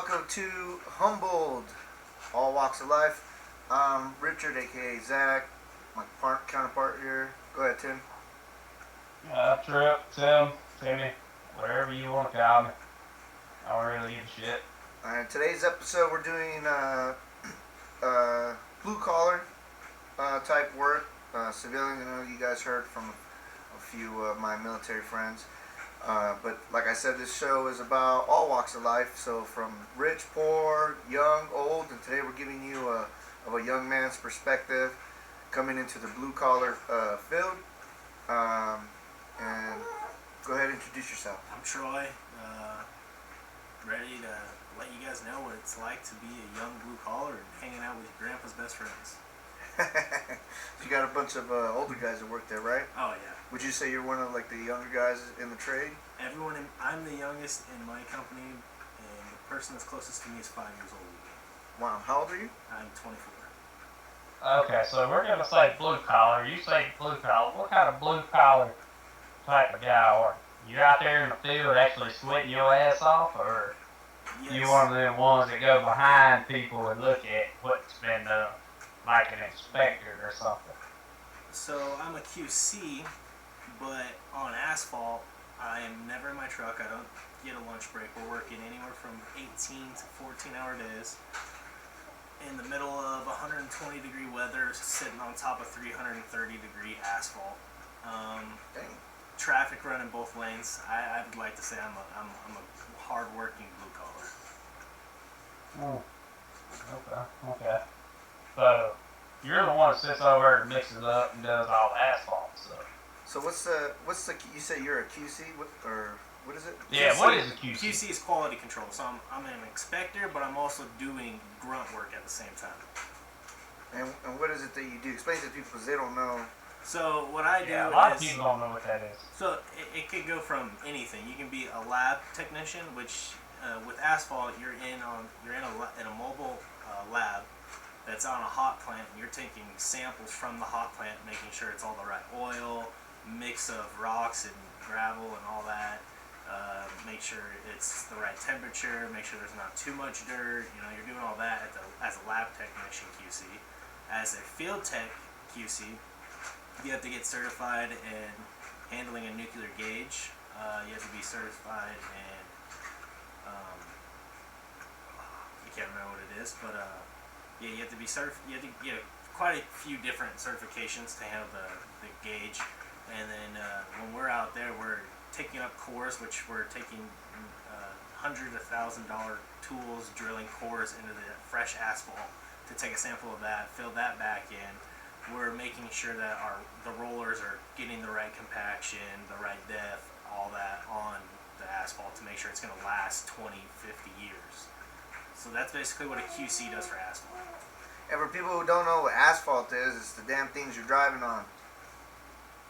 welcome to Humbled, All Walks of Life. I'm Richard, aka Zach, my counterpart here. Go ahead, Tim. Trip, Tim, Timmy, whatever you want to call me. I don't really give a shit. Today's episode, we're doing blue collar type work, civilian. I know you guys heard from a few of my military friends. But like I said, this show is about all walks of life. So from rich, poor, young, old, and today we're giving you of a young man's perspective coming into the blue collar field. And go ahead and introduce yourself. I'm Troy, ready to let you guys know what it's like to be a young blue collar and hanging out with your grandpa's best friends. You got a bunch of older guys that work there, right? Oh yeah. Would you say you're one of like the younger guys in the trade? I'm the youngest in my company, and the person that's closest to me is 5 years older than me. Wow, how old are you? I'm 24. Okay, so we're gonna say blue collar. You say blue collar. What kind of blue collar type of guy are you? You out there in the field actually sweating your ass off, or Yes. you one of them ones that go behind people and look at what's been done, like an inspector or something? So I'm a QC, but on asphalt, I am never in my truck. I don't get a lunch break. We're working anywhere from 18 to 14-hour days in the middle of 120-degree weather, sitting on top of 330-degree asphalt. Dang. Traffic running both lanes. I would like to say I'm a hard-working blue collar. Okay. So you're the one that sits over there and mixes it up and does all the asphalt stuff. So what's the you say you're a QC what is it? Yeah, what is a QC? QC is quality control. So I'm an inspector, but I'm also doing grunt work at the same time. And what is it that you do? Explain to people because they don't know. So what I do Yeah, a lot of is, people don't know what that is. so it could go from anything. You can be a lab technician, which with asphalt you're in a mobile lab that's on a hot plant, and you're taking samples from the hot plant, making sure it's all the right oil, mix of rocks and gravel and all that. Make sure it's the right temperature. Make sure there's not too much dirt. You're doing all that as a lab technician QC. As a field tech QC, you have to get certified in handling a nuclear gauge. You have to be certified in, I can't remember what it is, but yeah, you have to be certified. You have to get quite a few different certifications to handle the gauge. And then when we're out there, we're taking up cores, which we're taking $100,000 tools, drilling cores into the fresh asphalt to take a sample of that, fill that back in. We're making sure that the rollers are getting the right compaction, the right depth, all that on the asphalt to make sure it's going to last 20, 50 years. So that's basically what a QC does for asphalt. And for people who don't know what asphalt is, it's the damn things you're driving on.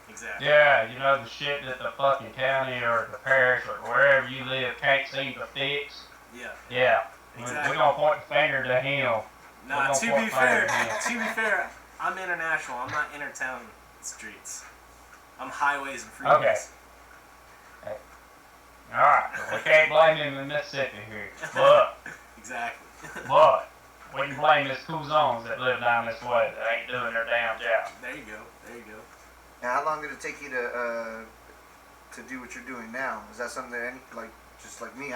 Exactly. Yeah, the shit that the fucking county or the parish or wherever you live can't seem to fix. Yeah. Yeah. Exactly. We're gonna point the finger to him. Nah, to be fair, I'm international. I'm not intertown streets. I'm highways and freeways. Okay. Hey. Alright, we can't blame him in Mississippi here. But we can blame his cousins that live down this way that ain't doing their damn job. There you go. Now, how long did it take you to do what you're doing now? Is that something that just like me,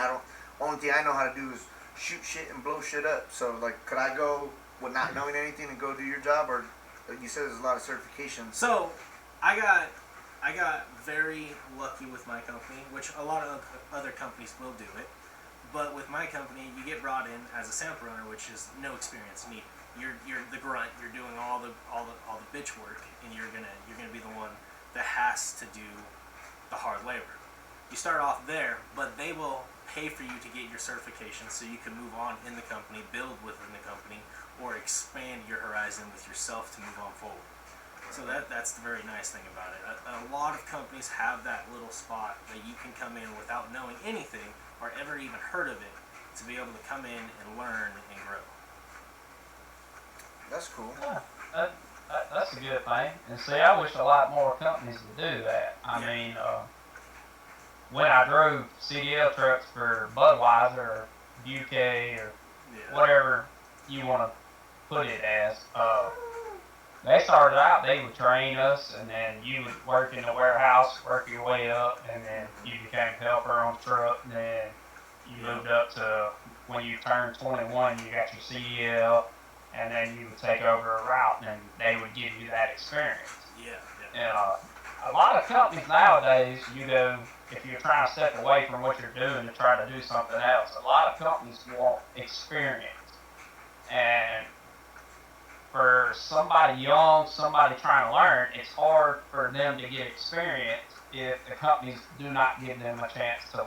only thing I know how to do is shoot shit and blow shit up. So like, could I go with not knowing anything and go do your job, or you said there's a lot of certifications? So, I got very lucky with my company, which a lot of other companies will do it. But with my company, you get brought in as a sample runner, which is no experience needed. You're the grunt. You're doing all the bitch work, and you're gonna be the one that has to do the hard labor. You start off there, but they will pay for you to get your certification so you can move on in the company, build within the company, or expand your horizon with yourself to move on forward. So that's the very nice thing about it. A lot of companies have that little spot that you can come in without knowing anything or ever even heard of it to be able to come in and learn and grow. That's cool. Yeah, that's a good thing. And see, I wish a lot more companies would do that. I mean, when I drove CDL trucks for Budweiser or UK or Yeah. whatever you want to put it as. They started out, they would train us, and then you would work in the warehouse, work your way up, and then you became a helper on the truck, and then you moved up to when you turned 21, you got your CDL, and then you would take over a route, and they would give you that experience. Yeah. And a lot of companies nowadays, you go, if you're trying to step away from what you're doing to try to do something else, a lot of companies want experience. And for somebody young, somebody trying to learn, it's hard for them to get experience if the companies do not give them a chance to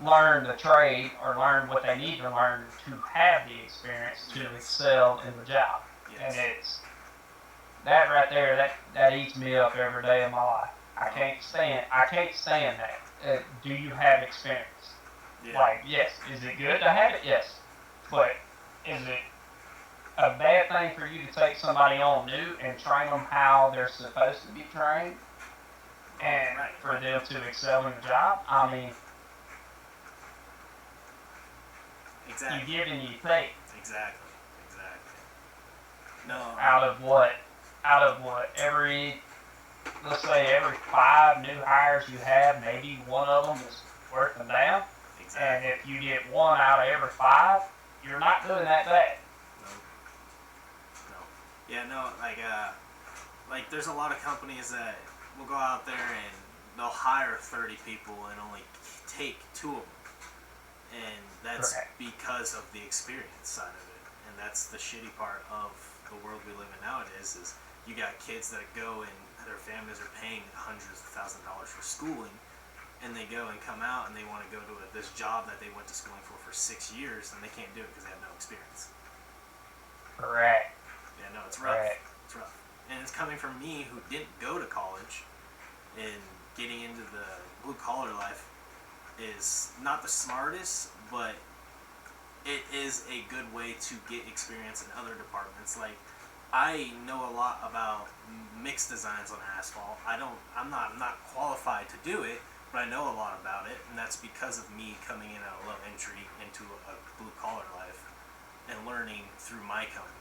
learn the trade or learn what they need to learn to have the experience to excel in the job. Yes. And it's that right there that eats me up every day of my life. I can't stand that. Do you have experience? Yeah. Like, yes. Is it good to have it? Yes. But is it a bad thing for you to take somebody on new and train them how they're supposed to be trained, and for them to excel in the job? I mean, Exactly. you give and you take. Exactly. No. Out of what? Let's say every 5 new hires you have, maybe one of them is worth them down. Exactly. And if you get 1 out of every 5, you're not doing that bad. No. Yeah, no, like there's a lot of companies that will go out there and they'll hire 30 people and only take 2 of them. And that's Correct. because of the experience side of it. And that's the shitty part of the world we live in nowadays is you got kids that go and their families are paying hundreds of thousands of dollars for schooling, and they go and come out and they want to go to this job that they went to schooling for 6 years, and they can't do it because they have no experience. Correct. Yeah, no, it's rough. Correct. It's rough. And it's coming from me who didn't go to college, and getting into the blue collar life is not the smartest, but it is a good way to get experience in other departments. Like, I know a lot about mixed designs on asphalt. I'm not qualified to do it, but I know a lot about it, and that's because of me coming in at a low entry into a blue collar life and learning through my company.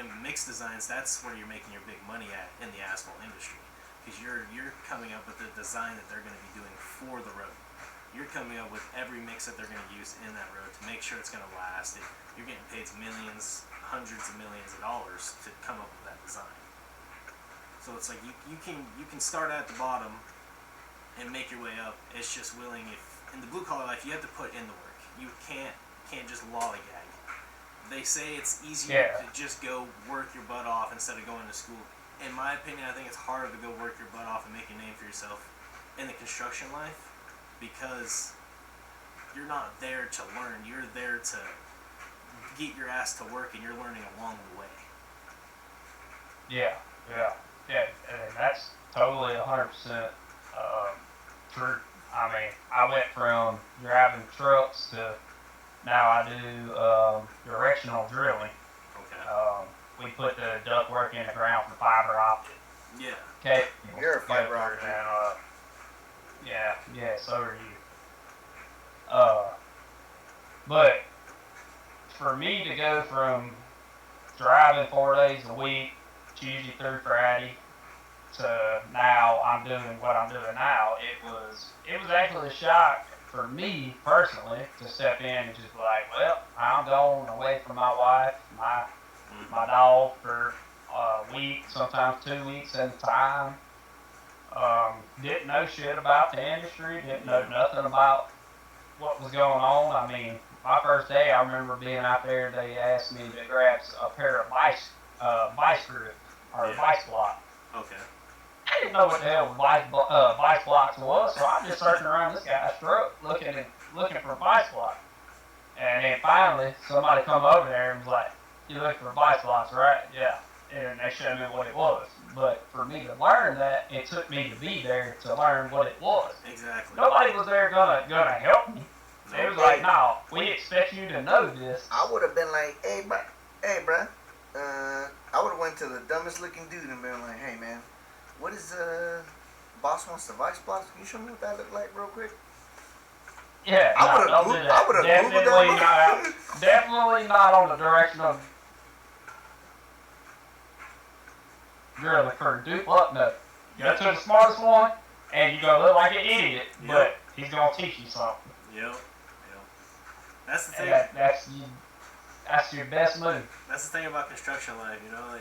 And mixed designs, that's where you're making your big money at in the asphalt industry, because you're coming up with the design that they're going to be doing for the road. You're coming up with every mix that they're going to use in that road to make sure it's going to last. You're getting paid millions, hundreds of millions of dollars to come up with that design. So it's like you can start at the bottom and make your way up. It's just willing. If in the blue collar life, you have to put in the work. You can't just lollygag. They say it's easier to just go work your butt off instead of going to school. In my opinion, I think it's harder to go work your butt off and make a name for yourself in the construction life, because you're not there to learn. You're there to get your ass to work, and you're learning along the way. Yeah, and that's totally 100% true. I mean, I went from driving trucks to now I do directional drilling. Okay. We put the ductwork in the ground for fiber optic. Yeah. Okay. You're a fiber optic. And, yeah, so are you. But for me to go from driving 4 days a week, Tuesday through Friday, to now I'm doing what I'm doing now, it was actually a shock for me personally to step in and just be like, well, I'm going away from my wife, my dog for a week, sometimes 2 weeks at a time. Didn't know shit about the industry, didn't know nothing about what was going on. I mean, my first day, I remember being out there, they asked me to grab a pair of vice grips, or vice block. Okay. I didn't know what the hell vice blocks was, so I'm just searching around this guy's truck looking for vice blocks. And then finally, somebody come over there and was like, "You looking for vice blocks, right?" Yeah. And they showed me what it was. But for me to learn that, it took me to be there to learn what it was. Exactly. Nobody was there gonna help me. They was like, "No, we expect you to know this." I would have been like, hey, bruh. I would have went to the dumbest looking dude and been like, hey, man, what is, boss wants the vice blocks? Can you show me what that look like real quick? Yeah, I no, would've don't do Goo- I that. would've Definitely Googled not. that. Definitely not on the direction of drilling for Duke no. You go to the smartest one, and you're gonna look like an idiot, but he's gonna teach you something. Yep. That's the thing. And that's your best move. That's the thing about construction life, you know.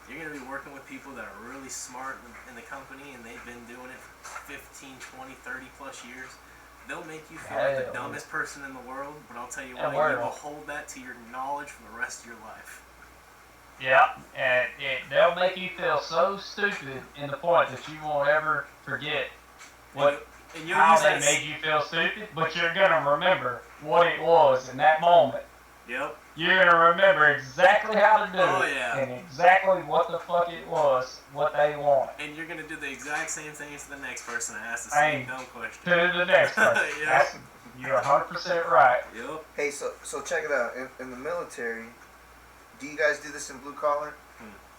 You're going to be working with people that are really smart in the company, and they've been doing it for 15, 20, 30 plus years. They'll make you feel like the dumbest person in the world, but I'll tell you what, you will hold that to your knowledge for the rest of your life. Yeah, and they'll make you feel so stupid in the point that you won't ever forget how they made you feel stupid, but you're going to remember what it was in that moment. Yep. You're going to remember exactly how to do it and exactly what the fuck it was, what they wanted. And you're going to do the exact same things to the next person that asks the same dumb question. To the next person. Yep. You're 100% right. Yep. Hey, so check it out. In the military, do you guys do this in blue collar?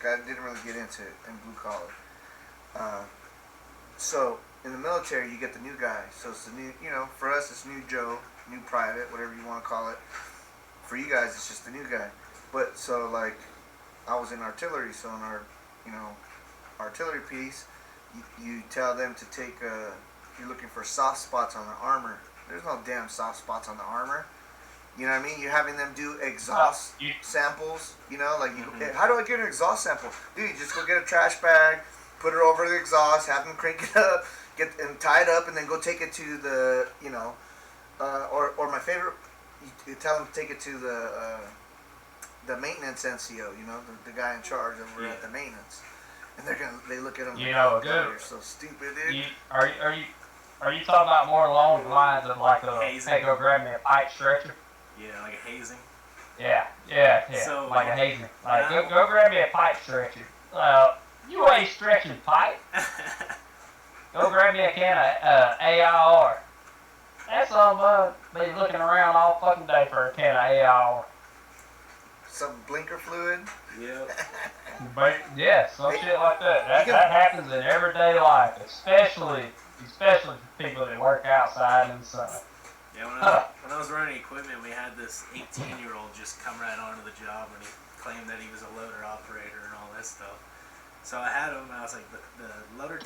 I didn't really get into it in blue collar. So in the military, you get the new guy. So it's the new, for us, it's new Joe, new private, whatever you want to call it. For you guys, it's just the new guy. But so like, I was in artillery, so in our, artillery piece, you tell them to take you're looking for soft spots on the armor. There's no damn soft spots on the armor. You know what I mean? You're having them do exhaust samples. How do I get an exhaust sample? Dude, you just go get a trash bag, put it over the exhaust, have them crank it up, and tie it up, and then go take it to the, or my favorite, you tell them to take it to the maintenance NCO, the guy in charge over at the maintenance, and they look at them. You're so stupid, dude. Are you talking about more along the lines of like hey, go grab me a pipe stretcher? Yeah, like a hazing. Yeah. So, like a hazing. Like go grab me a pipe stretcher. You ain't stretching pipe. Go grab me a can of AIR. That's all be looking around all fucking day for a can of AIR. Some blinker fluid. Yep. But yeah, some shit like that. That happens in everyday life, especially for people that work outside in the sun. Yeah, when I was running equipment, we had this 18-year-old just come right onto the job, and he claimed that he was a loader operator and all this stuff. So I had him, and I was like, the loader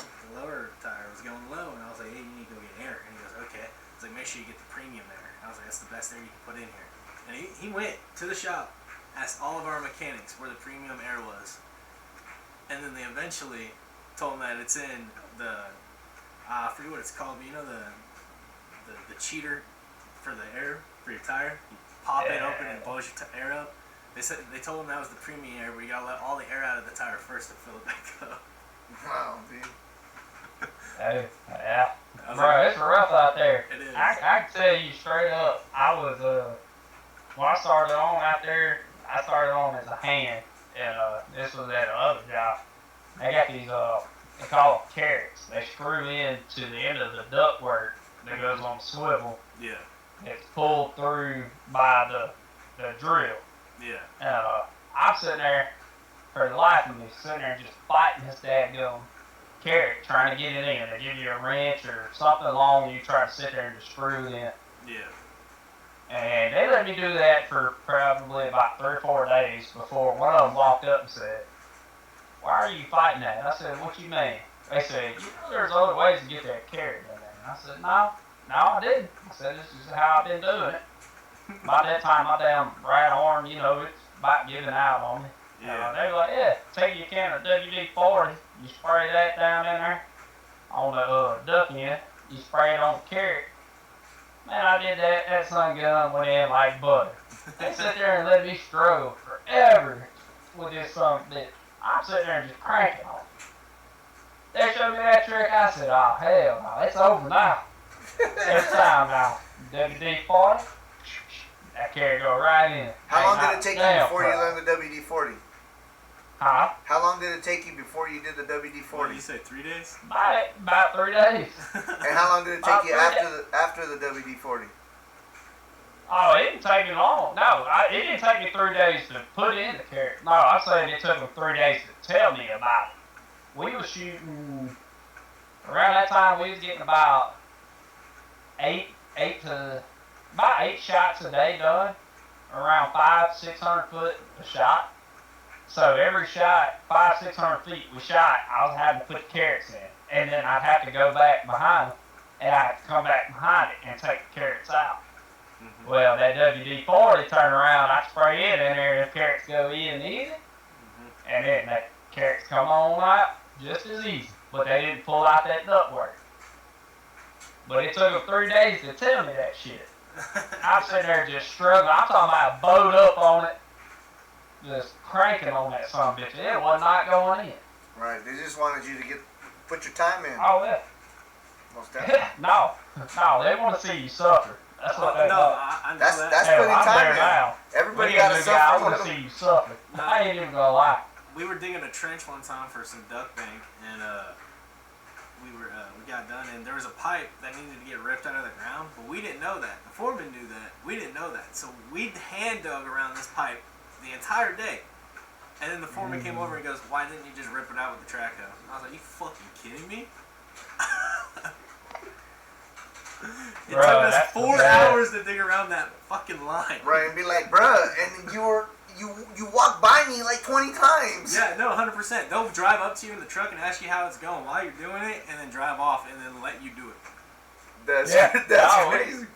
tire was going low, and I was like, hey, you need to go get air. And he goes, okay. I was like, make sure you get the premium air. And I was like, that's the best air you can put in here. And he went to the shop, asked all of our mechanics where the premium air was, and then they eventually told him that it's in the, I forget what it's called, but the cheater for the air, for your tire. You pop it open and it blows your air up. They told him that was the premium air, where you gotta let all the air out of the tire first to fill it back up. Wow, dude. Hey, yeah. Bro, it's rough out there. It is. I can tell you straight up, I was, when I started on out there, I started on as a hand, and this was at another job. They got these, they call them carrots. They screw in to the end of the ductwork that goes on the swivel. Yeah. It's pulled through by the drill. Yeah. And I'm sitting there, for the life of me, sitting there just fighting this dadgum carrot, trying to get it in. They give you a wrench or something long, and you try to sit there and just screw it in. Yeah. And they let me do that for probably about 3 or 4 days before one of them walked up and said, why are you fighting that? And I said, what you mean? They said, there's other ways to get that carrot in there. And I said, no, I didn't. I said, this is how I've been doing it. By that time, my damn right arm, it's about giving out on me. Yeah. They were like, yeah, take your can of WD-40, you spray that down in there on the duck end, you spray it on the carrot. Man, I did that. That sun gun went in like butter. They sit there and let me struggle forever with this something that I'm sitting there and just cranking on. They showed me that trick. I said, oh, hell no, it's over now. It's time now. WD-40, that carrot go right in. How long did it take you before you learned the WD-40? Huh? How long did it take you before you did the WD-40? What did you say, 3 days? About 3 days. And how long did it take you after the WD-40? Oh, it didn't take me long. No, it didn't take me 3 days to put in the carrot. No, I'm saying it took them 3 days to tell me about it. We was shooting, around that time we was getting about 8 about 8 shots a day done, around 500-600 foot a shot. So every shot, 500-600 feet we shot, I was having to put carrots in, and then I'd have to go back behind them, and I'd have to come back behind it and take the carrots out. Mm-hmm. Well, that WD-40 turn around, I spray it in there, and the carrots go in easy, and then that carrots come on out just as easy. But they didn't pull out that ductwork. But it took them 3 days to tell me that shit. I'm sitting there just struggling. I'm talking about bowed up on it, just cranking on that son of a bitch. It was not going in. Right. They just wanted you to put your time in. Oh, yeah. Most definitely. No, they want to see you suffer. That's what they no, want. I know That's that. that's Hell, putting I'm time there in. now. Everybody Me got and to the guy, I suffer. want to see you suffer. I ain't even gonna lie. We were digging a trench one time for some duck bank, and we got done, and there was a pipe that needed to get ripped out of the ground, but we didn't know that. The foreman knew that. We didn't know that, so we hand dug around this pipe the entire day. And then the foreman came over and goes, "Why didn't you just rip it out with the track hoe?" And I was like, "You fucking kidding me?" It Bro, took us that's 4 bad. hours to dig around that fucking line. Right, and be like, bruh, and you walked by me like 20 times. Yeah, no, 100%. They'll drive up to you in the truck and ask you how it's going while you're doing it, and then drive off and then let you do it. That's Yeah. that's Oh, crazy.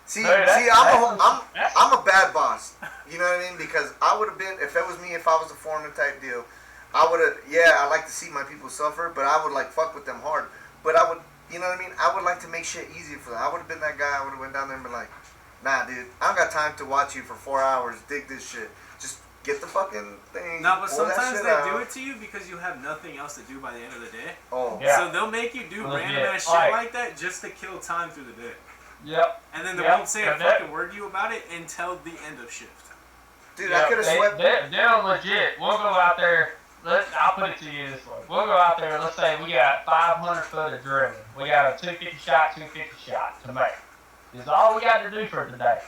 See, Dude, I'm a bad boss. You know what I mean? Because I would have been, if it was me, if I was a foreman type deal, I would have. Yeah, I like to see my people suffer, but I would like fuck with them hard. But I would, you know what I mean? I would like to make shit easier for them. I would have been that guy. I would have went down there and been like, "Nah, dude, I don't got time to watch you for 4 hours dig this shit. Just get the fucking thing." No, but pull that sometimes shit they do out." it to you because you have nothing else to do by the end of the day. Oh, Yeah. So they'll make you do Legit. random ass shit Right. like that just to kill time through the day. Yep. And then they Yep. won't say a And that- fucking word to you about it until the end of shift. dude, I could have swept. They're legit. We'll go out there. I'll put it to you this way. We'll go out there. Let's say we got 500 foot of drilling. We got a 250 shot, 250 shot to make. It's all we got to do for today.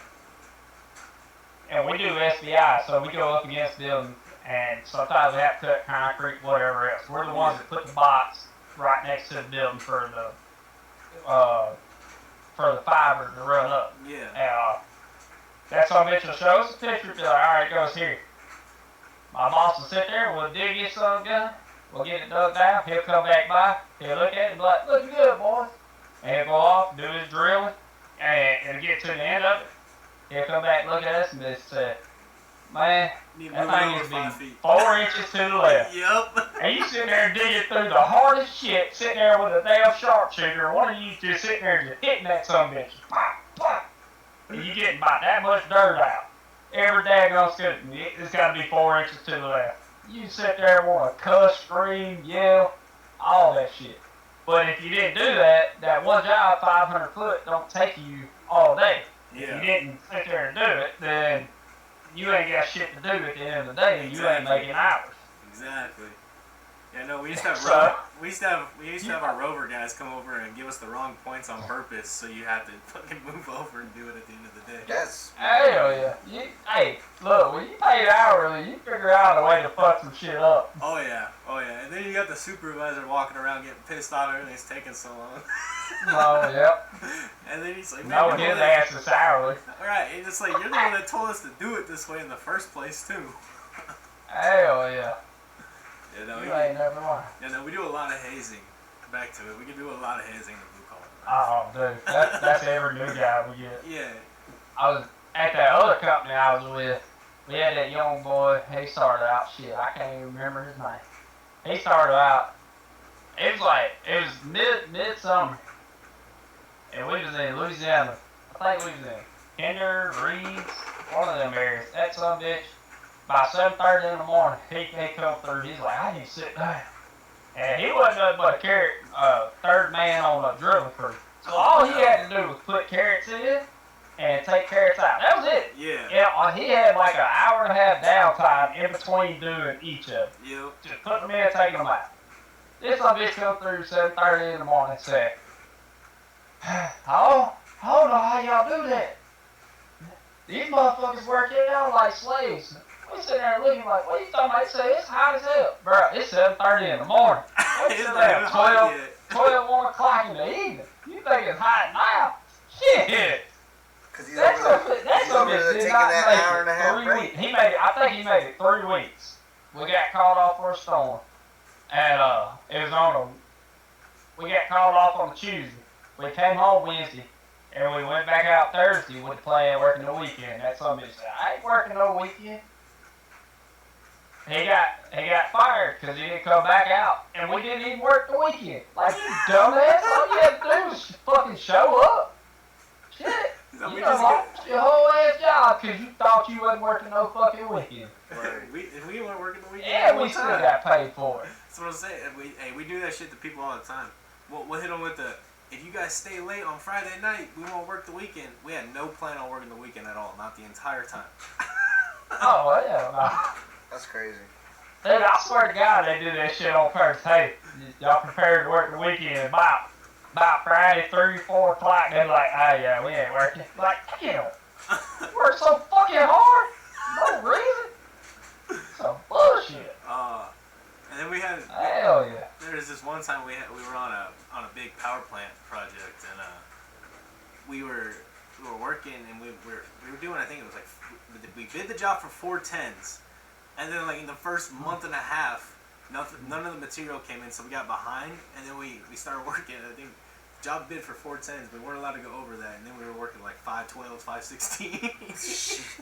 And we do SBI, so we go up against buildings, and sometimes we have to cut concrete, whatever else. We're the ones that put the box right next to the building for the fiber to run up. Yeah. And that son of a bitch will show us a picture, be like, alright, it goes here. My boss will sit there, we'll dig his son gun, we'll get it dug down, he'll come back by, he'll look at it and be like, looking good, boys. And he'll go off, do his drilling, and it'll get to the end of it. He'll come back, look at us, and just say, man, Need to that move it thing over is 5 be feet. 4 inches to the left. Yup. And you sitting there digging through the hardest shit, sitting there with a damn sharpshooter, and one of you just sitting there just hitting that son of a bitch. Pop, pop. And you getting about that much dirt out. Every daggone scoop. It's got to be 4 inches to the left. You sit there and want to cuss, scream, yell, all that shit. But if you didn't do that, that one job, 500 foot, don't take you all day. If Yeah. you didn't sit there and do it, then you ain't got shit to do at the end of the day, and you ain't Exactly. making hours. Exactly. Yeah, no, we used to have So- we used to have our rover guys come over and give us the wrong points on purpose, so you have to fucking move over and do it at the end of the day. That's Hell yeah. Hey, look, when you paid hourly, you figure out a way to fuck some shit up. Oh yeah, and then you got the supervisor walking around getting pissed off everything's taking so long. Oh, yep. And then he's like, No, man, his ass is hourly. Alright, and it's like, you're the one that told us to do it this way in the first place, too. Hell yeah. Yeah, no, You ain't never lying. we do a lot of hazing. Back to it, we can do a lot of hazing in blue collar. Oh, dude, that's every new guy we get. Yeah, I was at that other company I was with. We had that young boy. He started out shit. I can't even remember his name. He started out. It was midsummer, and we was in Louisiana. I think we was in Kinder, Reeves, one of them areas. That son of a bitch. By 7:30 in the morning, he come through. He's like, I need to sit down. And he wasn't nothing but a third man on a drilling crew. So all he had to do was put carrots in and take carrots out. That was it. yeah, Yeah, he had like an hour and a half downtime in between doing each of them. yep. Just put them in and taking them out. This little bitch come through 7:30 in the morning and said, I don't know how y'all do that. These motherfuckers work it out like slaves. We sitting there looking like, what are you talking about? He said, it's hot as hell. Bro, it's 7:30 in the morning. We It's sitting not there even at hot 12, yet. 1 o'clock in the evening. You think it's hot now? Shit. Cause he's That's over there. that's He's over there taking that hour and a half 3 break. weeks. He made it. I think he made it 3 weeks. We got called off for a storm, and it was on a. We got called off on a Tuesday. We came home Wednesday, and we went back out Thursday with the plan working the weekend. That somebody said, "I ain't working no weekend." He got fired because he didn't come back out, and we didn't even work the weekend. Like, you dumbass, all you had to do was fucking show up. Shit, you done lost your whole ass job because you thought you wasn't working no fucking weekend. If we weren't working the weekend, Yeah, we still got paid for it. That's what I'm saying. We do that shit to people all the time. We'll hit them with the, if you guys stay late on Friday night, we won't work the weekend. We had no plan on working the weekend at all, not the entire time. Oh, yeah. That's crazy. Dude, I swear to God, they do that shit on purpose. Hey, y'all prepared to work the weekend about Friday, 3, 4 o'clock. They're like, oh, yeah, we ain't working. Like, damn. Work so fucking hard. No reason. Some bullshit. And then we had. Hell yeah. There was this one time we were on a big power plant project, and we were working, and we were doing, I think it was like, we bid the job for 4 tens, and then like in the first month and a half, none of the material came in, so we got behind, and then we started working. I think job bid for 4 tens, we weren't allowed to go over that, and then we were working like 5 12s, 5 16s.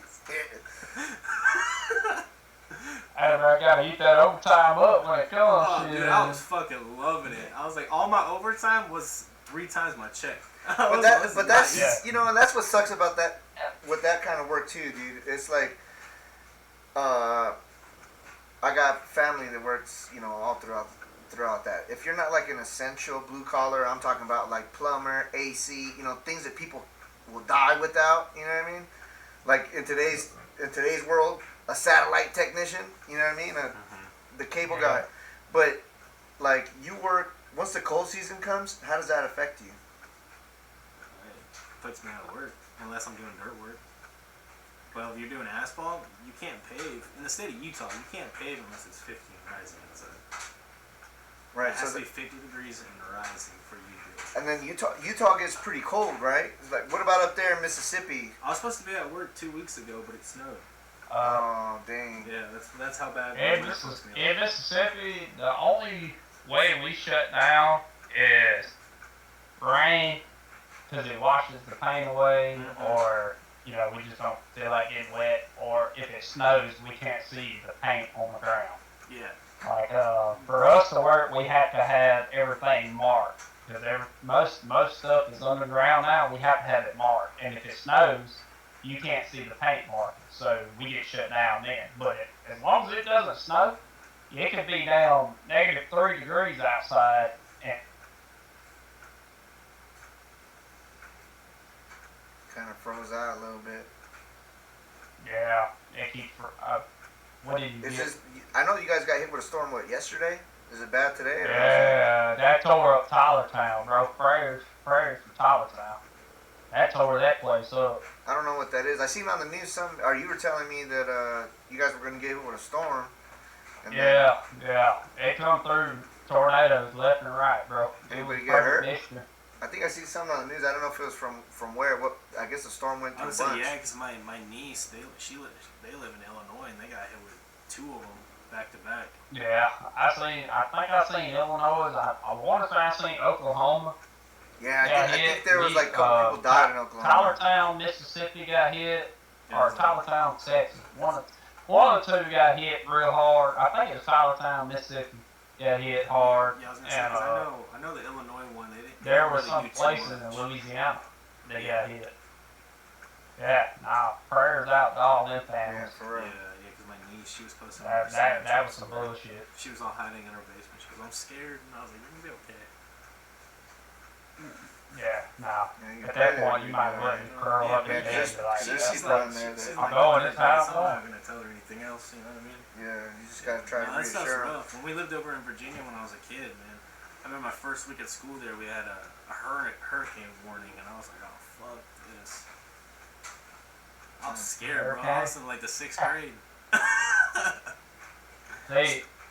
Hey, man, I gotta eat that overtime up when it comes. Oh, dude, I was fucking loving it. I was like, all my overtime was 3 times my check. But that's you know, and that's what sucks about that with that kind of work too, dude. It's like, I got family that works, you know, all throughout that. If you're not like an essential blue collar, I'm talking about like plumber, AC, you know, things that people will die without. You know what I mean? Like in today's world, a satellite technician. You know what I mean? The cable guy. But like you work once the cold season comes, how does that affect you? It puts me out of work unless I'm doing dirt work. Well, if you're doing asphalt, you can't pave. In the state of Utah, you can't pave unless it's 50 and rising outside. Right. It has So to be 50 degrees and rising for you to do it. and then Utah gets pretty cold, right? It's like, what about up there in Mississippi? I was supposed to be at work 2 weeks ago, but it snowed. Oh dang. Yeah, that's how bad. In Mississippi, the only way we shut down is rain, because it washes the paint away, or, you know, we just don't feel like getting wet, or if it snows, we can't see the paint on the ground. Yeah. Like, for us to work, we have to have everything marked, because most stuff is underground now, we have to have it marked, and if it snows, you can't see the paint marking, so we get shut down then. But as long as it doesn't snow, it could be down -3 degrees outside, and Kind of froze out a little bit. yeah, it keeps. What did you It's get? just, I know you guys got hit with a storm, what, yesterday? Is it bad today? Or Yeah, that tore up Tylertown, bro. Prayers for Tylertown. That tore that place up. I don't know what that is. I seen on the news or you were telling me that you guys were going to get hit with a storm. And Yeah. It come through tornadoes left and right, bro. Anybody get hurt? Mixture. I think I seen something on the news. I don't know if it was from where. What? I guess the storm went I through would a say bunch. yeah, because my niece, they live in Illinois, and they got hit with 2 of them back to back. Yeah, I think I seen Illinois. I want to say I seen Oklahoma. Yeah, I think there was like a couple people died in Oklahoma. Tylertown, Mississippi got hit, or Tylertown, Texas. One of the 2 got hit real hard. I think it was Tylertown, Mississippi got hit hard. Yeah, I was gonna say, 'cause I know the Illinois one. They didn't. There really were some do too places much. in Louisiana that got hit. Yeah, prayers out to all them Yeah, families. for real. Yeah, because my niece, she was posting. That was some bullshit. She was all hiding in her basement. She goes, "I'm scared," and I was like, "You're gonna be okay." Yeah, Yeah, you At pray that point, you might Yeah, well curl up in yeah, bed just- and be like, just- She's people like, in there she's that- like, I'm going this time. I'm not gonna tell her anything else. You know what I mean? Yeah, you just gotta try to That stuff's reassure them. rough. When we lived over in Virginia when I was a kid, man, I remember my first week at school there, we had a hurricane warning, and I was like, oh, fuck this. I was scared, bro. I was in like the 6th grade.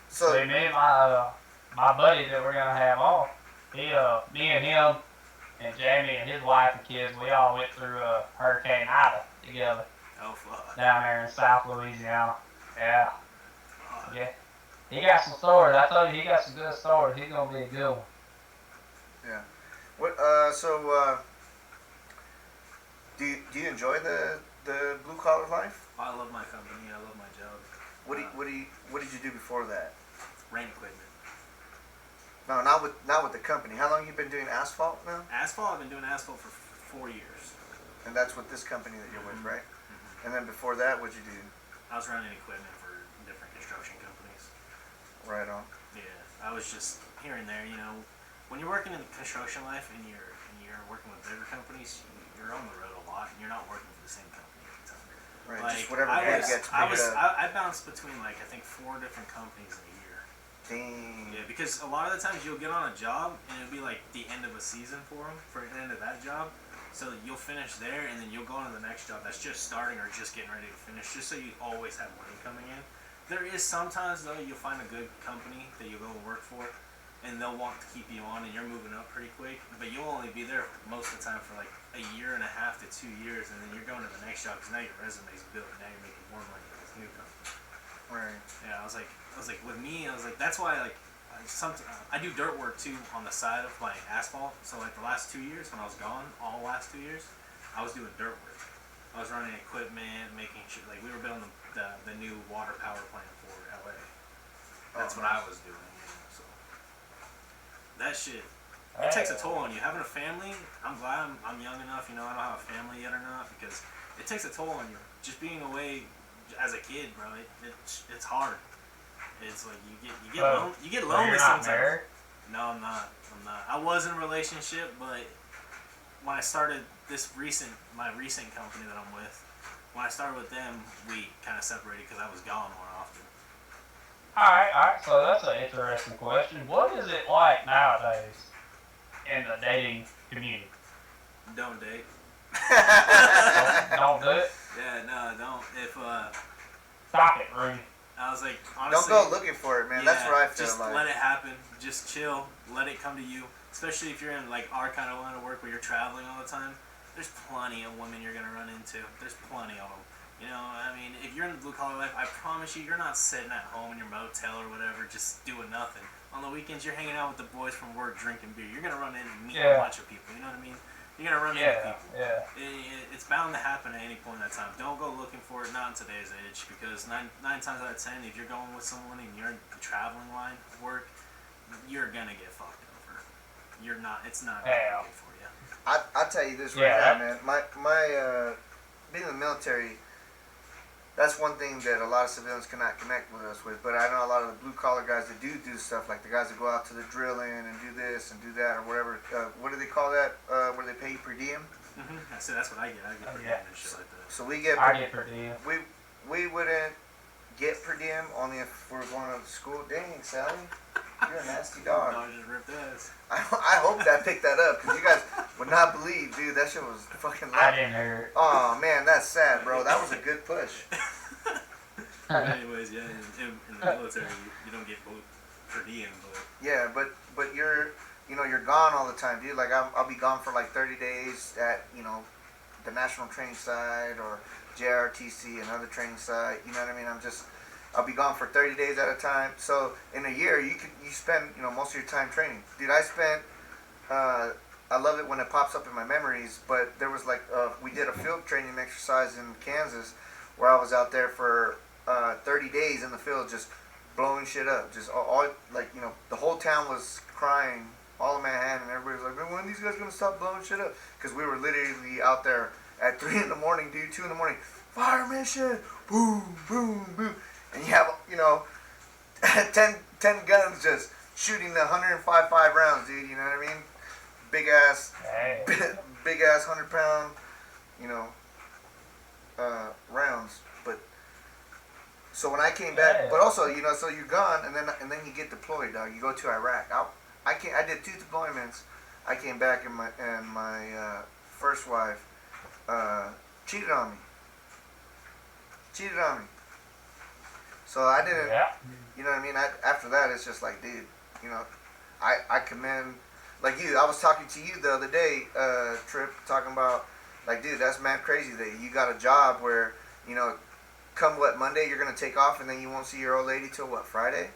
So See, me and my buddy that we're gonna have on, me and him And Jamie and his wife and kids, we all went through Hurricane Ida together Oh fuck. down there in South Louisiana. Yeah, Fuck. yeah. He got some stories. I told you, he got some good stories. He's gonna be a good one. Yeah. What? Do you enjoy the blue collar life? I love my company. I love my job. What did you do before that? Rain equipment. No, not with the company. How long you been doing asphalt now? Asphalt. I've been doing asphalt for 4 years. And that's with this company that you're with, right? Mm-hmm. And then before that, what'd you do? I was running equipment for different construction companies. Right on. Yeah, I was just here and there. You know, when you're working in the construction life and you're working with bigger companies, you're on the road a lot and you're not working for the same company every time. Right. Like, Just whatever I day was, gets I picked was, up. I bounced between like I think 4 different companies in a year. Dang. Yeah, because a lot of the times you'll get on a job and it'll be like the end of a season for them, for the end of that job. So you'll finish there and then you'll go on to the next job that's just starting or just getting ready to finish, just so you always have money coming in. There is sometimes though you'll find a good company that you'll go and work for, and they'll want to keep you on and you're moving up pretty quick, but you'll only be there most of the time for like a year and a half to 2 years, and then you're going to the next job because now your resume's built and now you're making more money with this new company. Right. Yeah, I was like with me, I was like, that's why like I do dirt work too on the side of my asphalt. So like the last 2 years when I was gone, all last 2 years, I was doing dirt work. I was running equipment, making sure like we were building the new water power plant for LA. That's what I was doing. You know, so that shit. It takes a toll on you. Having a family, I'm glad I'm young enough. You know, I don't have a family yet or not because it takes a toll on you. Just being away as a kid, bro, it's hard. It's like you get lonely You're not sometimes. married? No, I'm not. I was in a relationship, but when I started my recent company that I'm with, when I started with them, we kind of separated because I was gone more often. Alright, so that's an interesting question. What is it like nowadays in the dating community? Don't date. Don't do it? Yeah, no, don't. If Stop it, Rudy. I was like, Don't honestly, go looking for it, man. That's what I feel just like. let it happen. Just chill. Let it come to you. Especially if you're in like our kind of line of work where you're traveling all the time. There's plenty of women you're gonna run into. There's plenty of them. You know, I mean, if you're in the blue collar life, I promise you're not sitting at home in your motel or whatever, just doing nothing. On the weekends, you're hanging out with the boys from work, drinking beer. You're gonna run in and meet a bunch of people. You know what I mean? You're gonna run into people. Yeah. It's bound to happen at any point in that time. Don't go looking for it, not in today's age, because nine times out of 10, if you're going with someone and you're in the traveling line of work, you're gonna get fucked over. You're not. It's not gonna be good for you. I tell you this right now, man. My being in the military, that's one thing that a lot of civilians cannot connect with us with. But I know a lot of the blue collar guys that do stuff, like the guys that go out to the drilling and do this and do that or whatever. What do they call that? Where they pay you per diem? Mm-hmm. So that's what I get. I get per diem and shit like that. So we get. I get per diem. We wouldn't get per diem only if we're going to school. Dang, Sally, you're a nasty dog. I just ripped ass. I hope that picked that up because you guys would not believe, dude. That shit was fucking loud. I didn't hear it. Oh man, that's sad, bro. That was a good push. Anyways, yeah, in the military, you don't get per diem, but Yeah, but you're gone all the time, dude. Like I'll be gone for like 30 days at the National Training Site or JRTC, another training site. You know what I mean? I'll be gone for 30 days at a time. So in a year, you spend most of your time training, dude. I love it when it pops up in my memories. But there was like we did a field training exercise in Kansas where I was out there for 30 days in the field just blowing shit up. Just all like the whole town was crying, all of Manhattan, and everybody was like, man, when are these guys gonna stop blowing shit up? Because we were literally out there at 3 in the morning, dude, 2 in the morning, fire mission, boom, boom, boom, and you have 10 guns just shooting the 105 rounds, dude. You know what I mean? Big ass, big ass 100-pound, rounds. But so when I came back, but also so you're gone, and then you get deployed, dog. You go to Iraq. I did 2 deployments. I came back and my first wife cheated on me. So I didn't. Yeah. You know what I mean? After that, it's just like, dude. I commend like you, I was talking to you the other day, Trip, talking about, like, dude, that's mad crazy that you got a job where, you know, come what, Monday, you're going to take off and then you won't see your old lady till what, Friday?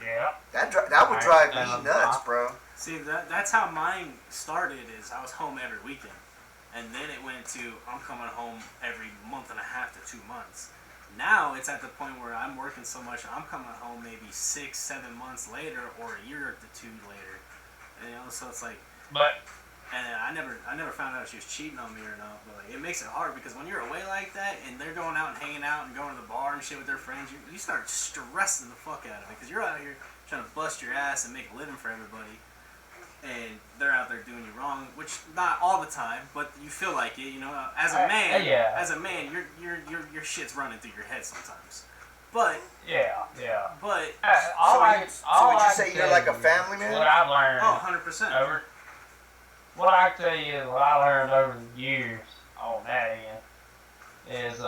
Yeah. That would drive me nuts, bro. See, that's how mine started. Is I was home every weekend, and then it went to I'm coming home every month and a half to 2 months. Now it's at the point where I'm working so much, I'm coming home maybe 6, 7 months later, or a year to two later. You know, so it's like, But and I never found out if she was cheating on me or not. But like, it makes it hard because when you're away like that, and they're going out and hanging out and going to the bar and shit with their friends, you start stressing the fuck out of it because you're out here trying to bust your ass and make a living for everybody. And they're out there doing you wrong, which not all the time, but you feel like it. You know, as a man, your shit's running through your head sometimes. But yeah. but So would you say you're like a family man? What I've learned. 100%. Over. What I can tell you is what I learned over the years on that end is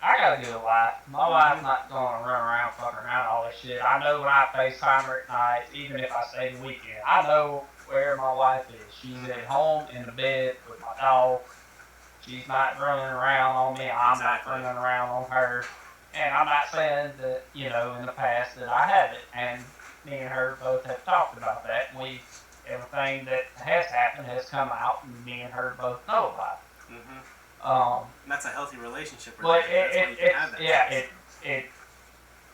I got a good wife. My wife's not gonna run around fucking around all this shit. I know when I FaceTime her at night, even if I stay the weekend, I know where my wife is. She's at home in the bed with my dog. She's not running around on me. I'm not running around on her. And I'm not saying that, you know, in the past that I haven't. And me and her both have talked about that. And everything that has happened has come out, and me and her both know about it. And that's a healthy relationship. But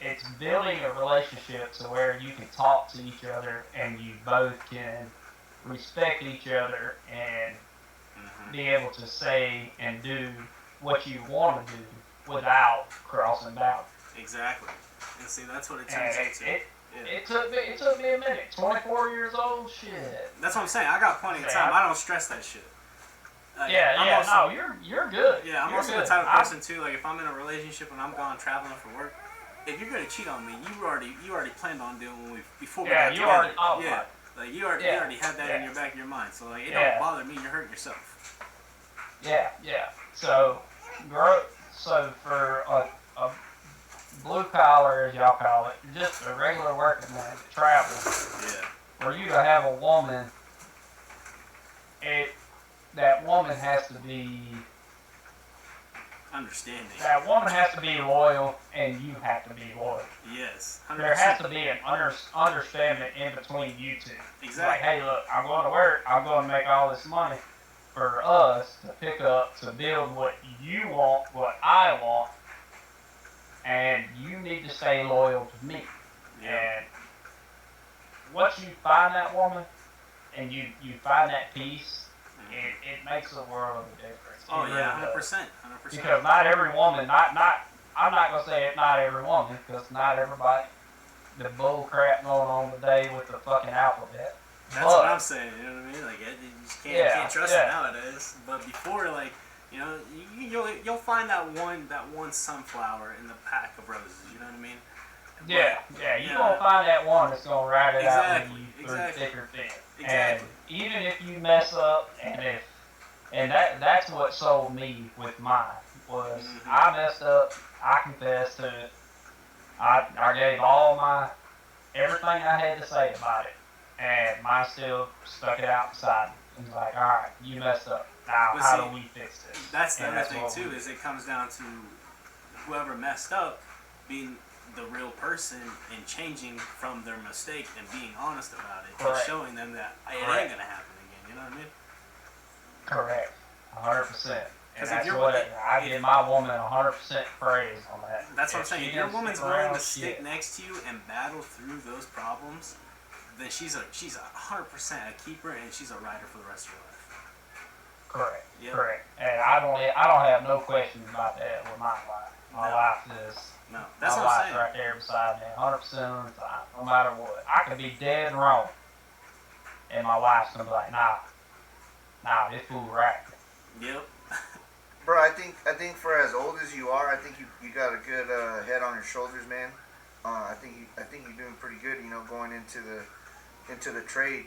it's building a relationship to where you can talk to each other and you both can respect each other and be able to say and do what you want to do without crossing boundaries. Exactly. And see, that's what it turns into. It took me a minute. 24 years old, shit. That's what I'm saying. I got plenty of time. I don't stress that shit. You're good. Yeah, I'm also the type of person too. Like if I'm in a relationship and I'm gone traveling for work, if you're gonna cheat on me, you already planned on doing before we got together. Like you already had that in your back of your mind. So like it don't bother me. You're hurting yourself. Yeah. So for a blue collar, as y'all call it, just a regular working man that travels. Yeah. For you to have a woman, that woman has to be understanding. That woman has to be loyal, and you have to be loyal. Yes. 100%. There has to be an understanding in between you two. Exactly. Like, hey, look, I'm going to work. I'm going to make all this money for us to pick up, to build what you want, what I want, and you need to stay loyal to me. Yeah. And once you find that woman, and you find that peace, it makes a world of a difference. Oh yeah, 100%. Because not every woman, I'm not gonna say it, not every woman, because not everybody, the bull crap going on today with the fucking alphabet. That's what I'm saying. You know what I mean? Like you just can't trust it nowadays. But before, like you know, you'll find that one sunflower in the pack of roses. You know what I mean? You're gonna find that one that's gonna ride it out with you through thick or thin. Exactly. And even if you mess up, and that's what sold me with mine was I messed up. I confessed to it. I gave all everything I had to say about it, and mine still stuck it out beside me. And was like, all right, you messed up. Now how do we fix this? That's the other thing too. Is it comes down to whoever messed up being the real person and changing from their mistake and being honest about it and showing them that it ain't gonna happen again. You know what I mean? Correct. 100%. And that's what I give my woman 100% praise on that. That's what I'm saying. If your woman's willing to stick next to you and battle through those problems, then she's a 100% a keeper and she's a rider for the rest of your life. Correct. Yep. Correct. And I don't have no questions about that with my wife. My wife is. No, that's my what I'm wife's saying. right there beside me 100% of the time, no matter what. I could be dead wrong, and my wife's gonna be like, nah, this fool right. Yep. Bro, I think for as old as you are, I think you got a good head on your shoulders, man. I think you're doing pretty good. You know, going into the trade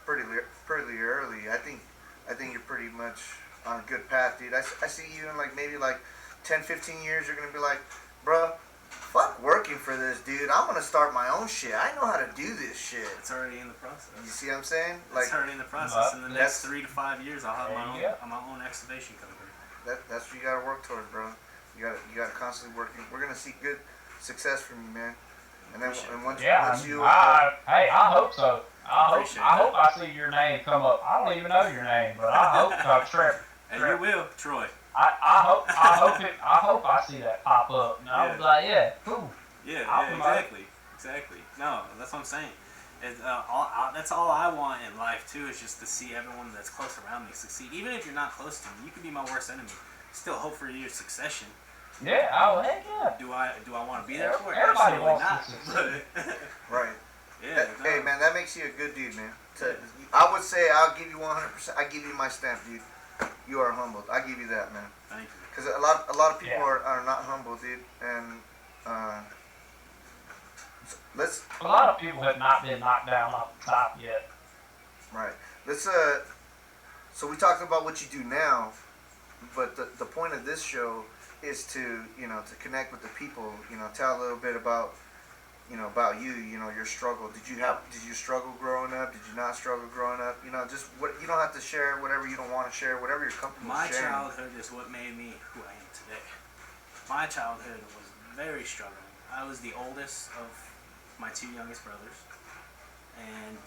pretty early. I think you're pretty much on a good path, dude. I see you in like maybe like 10, 15 years. You're gonna be like, bro, fuck working for this dude. I'm gonna start my own shit. I know how to do this shit. It's already in the process. You see what I'm saying? It's already in the process. In the that's- next 3 to 5 years, I'll have There you my own excavation company. That's what you gotta work towards, bro. You gotta constantly working. We're gonna see good success from you, man. And then Appreciate and once, Yeah, once you hey, I hope so. Appreciate I hope I see your name come up. I don't even know your name, but I hope Trevor. And you will, Troy. I hope I see that pop up. And I was like, yeah, cool. Yeah, I'll yeah, promote. exactly. No, that's what I'm saying. That's all I want in life too, is just to see everyone that's close around me succeed. Even if you're not close to me, you could be my worst enemy. Still hope for your succession. Yeah, oh heck yeah. Do I want to be there for it? Everybody Absolutely wants not. to succeed. right. Yeah. Hey, man, that makes you a good dude, man. I would say I'll give you 100%. I give you my stamp, dude. You are humbled. I give you that, man. Thank you. Because a lot of people Yeah. are not humble, dude. And let's A lot of people have not been knocked down off the top yet. right. Let's So we talked about what you do now, but the point of this show is to to connect with the people. Tell a little bit about about you. Your struggle. Did you struggle growing up? Did you not struggle growing up? Just what you don't have to share whatever you don't want to share, whatever you're comfortable My sharing. childhood is what made me who I am today. My childhood was very struggling. I was the oldest of my 2 youngest brothers, and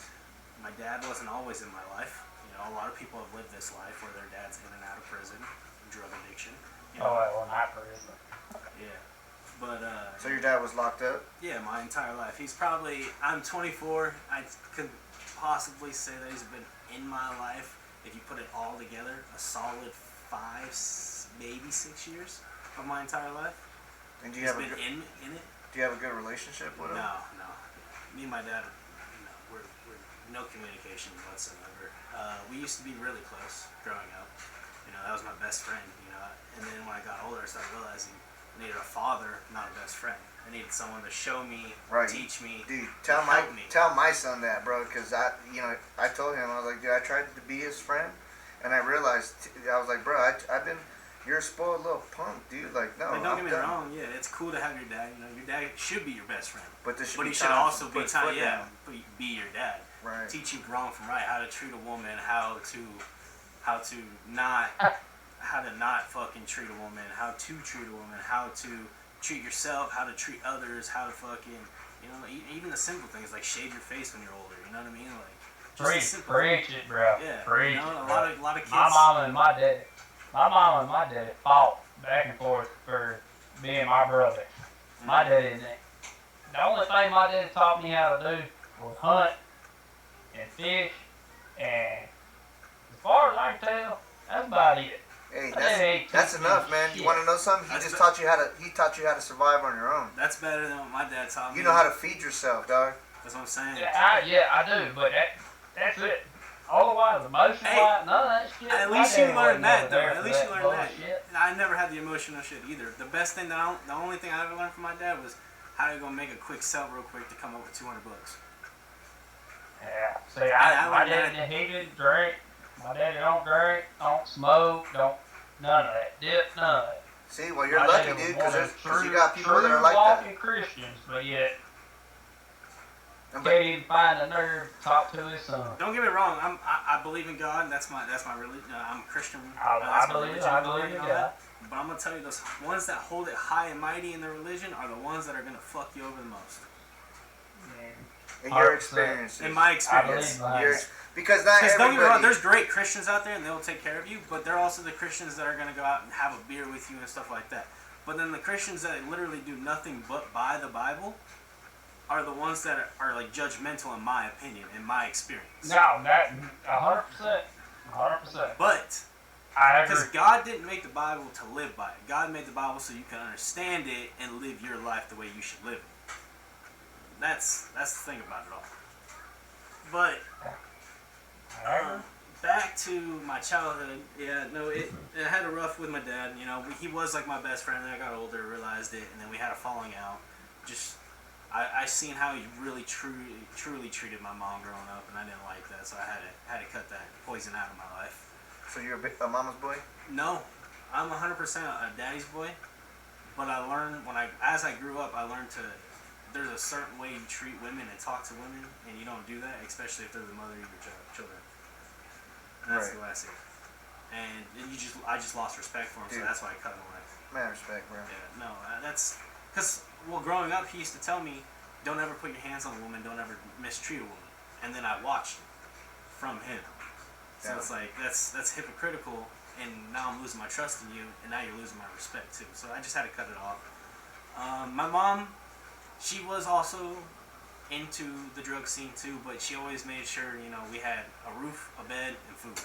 my dad wasn't always in my life. A lot of people have lived this life where their dad's in and out of prison, drug addiction. Oh, well, not for this. Yeah. But, So your dad was locked up? yeah, my entire life. I'm 24. I could possibly say that he's been in my life, if you put it all together, a solid 5, maybe 6 years of my entire life. And do He's you have been a good, in it. do you have a good relationship with him? No. Me and my dad, we're no communication whatsoever. We used to be really close growing up. That was my best friend. And then when I got older, I started realizing I needed a father, not a best friend. I needed someone to show me, Right. teach me, Dude, help me. tell my son that, bro, because I told him, I was like, dude, I tried to be his friend, and I realized, I was like, bro, you're a spoiled little punk, dude. Like, no, Like, don't I'm get me done. wrong. Yeah, it's cool to have your dad. Your dad should be your best friend. But this should But be he should time also to be put time. foot Yeah, down. be your dad. Right. Teach you wrong from right. How to treat a woman. How to not fucking treat a woman. How to treat a woman. How to treat yourself. How to treat others. How to fucking even the simple things like shave your face when you're older. You know what I mean? Like just the Preach, simple preach it, bro. Yeah, Preach a it, lot bro. of kids. My mom and my dad fought back and forth for me and my brother. My daddy, the only thing my daddy taught me how to do was hunt and fish, and as far as I can tell, that's about it. Hey, My daddy ain't that's teach me enough, man. You shit. want to know something? He That's just the- taught you how to survive on your own. That's better than what my dad taught me. You know how to feed yourself, dog. That's what I'm saying. Yeah, I do, but that's it. Otherwise, emotional, Hey, none of that shit. At my least you daddy learned wasn't that, over though. there At for least you learned that. bullshit. I never had the emotional shit either. The best thing the only thing I ever learned from my dad was how to go make a quick sell real quick to come up with $200. Yeah. See, I my learned daddy, he didn't drink. My daddy don't drink, don't smoke, none of that. Dip, none of that. See, well, you're My lucky, daddy was dude, one of because those you got people that true are like that. walking Christians, but yet And can't even find the nerve to talk to his son. Don't get me wrong. I believe in God. That's my religion. I'm a Christian. I That's my believe religion in and all God. that. But I'm gonna tell you, those ones that hold it high and mighty in their religion are the ones that are gonna fuck you over the most. In your 100%. experiences. In my I experience. believe Your that. ex- because not Because don't get me wrong, everybody. there's great Christians out there and they'll take care of you, but they're also the Christians that are going to go out and have a beer with you and stuff like that. But then the Christians that literally do nothing but buy the Bible are the ones that are like judgmental, in my opinion, in my experience. No, that 100%, 100%. But I because agree. God didn't make the Bible to live by it. God made the Bible so you can understand it and live your life the way you should live it. That's the thing about it all. But I agree. back to my childhood, yeah, no, it had a rough with my dad. He was like my best friend. Then I got older, realized it, and then we had a falling out. Just I seen how he really truly treated my mom growing up, and I didn't like that, so I had to cut that poison out of my life. So you're a mama's boy? No, I'm 100% a daddy's boy. But I learned as I grew up, I learned to. There's a certain way you treat women and talk to women, and you don't do that, especially if they're the mother of your children. And that's Right. the way I see it. And I just lost respect for him, so Dude. that's why I cut him away. Man, respect, bro. Yeah, no, that's because growing up, he used to tell me, "Don't ever put your hands on a woman. Don't ever mistreat a woman." And then I watched it from him. So Yeah. it's like that's hypocritical, and now I'm losing my trust in you, and now you're losing my respect too. So I just had to cut it off. My mom, she was also into the drug scene too, but she always made sure we had a roof, a bed, and food.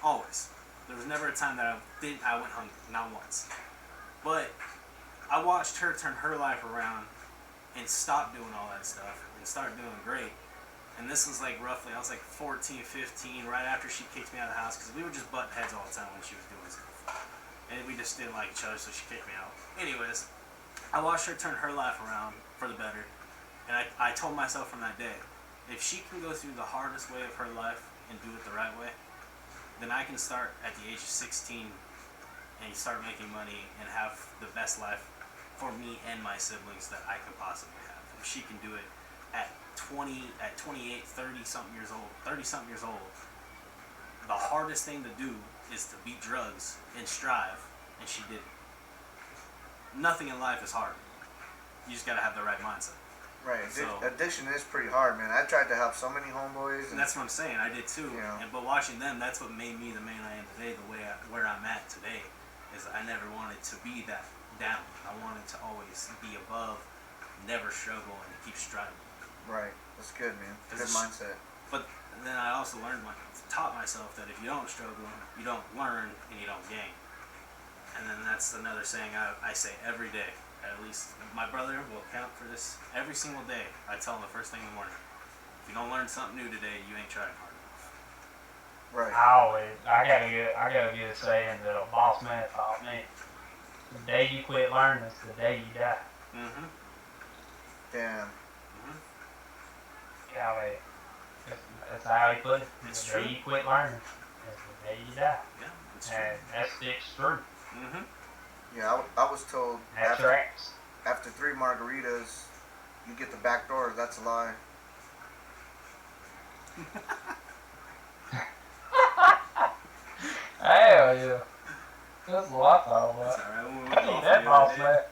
Always. There was never a time that I went hungry, not once. But I watched her turn her life around and stop doing all that stuff and start doing great. And this was like roughly, I was like 14, 15, right after she kicked me out of the house, because we would just butt heads all the time when she was doing stuff. And we just didn't like each other, so she kicked me out. Anyways, I watched her turn her life around for the better. And I told myself from that day, if she can go through the hardest way of her life and do it the right way, then I can start at the age of 16 and start making money and have the best life for me and my siblings that I could possibly have. If she can do it at 28, 30 something years old, the hardest thing to do is to beat drugs and strive, and she did it. Nothing in life is hard. You just gotta have the right mindset. Right. So- Addiction is pretty hard, man. I tried to help so many homeboys. And that's what I'm saying. I did too. Yeah. But watching them, that's what made me the man I am today. Where I'm at today, is I never wanted to be that down. I wanted to always be above, never struggle, and keep striving. Right. That's good, man. Good It's- mindset. But then I also taught myself that if you don't struggle, you don't learn, and you don't gain. And then that's another saying I say every day. At least my brother will count for this every single day. I tell him the first thing in the morning. If you don't learn something new today, you ain't trying hard enough. Right. I gotta get a saying that a boss man taught me. The day you quit learning is the day you die. Mm-hmm. Damn. Yeah, I mean, that's how he put it. It's The true. day you quit learning is the day you die. Yeah, it's true. And that sticks true. Mm-hmm. Yeah, I was told That tracks. after 3 margaritas, you get the back door. That's a lie. Hell yeah. That's what I thought That's about. alright. When we I went need golfing that the boss other day, man.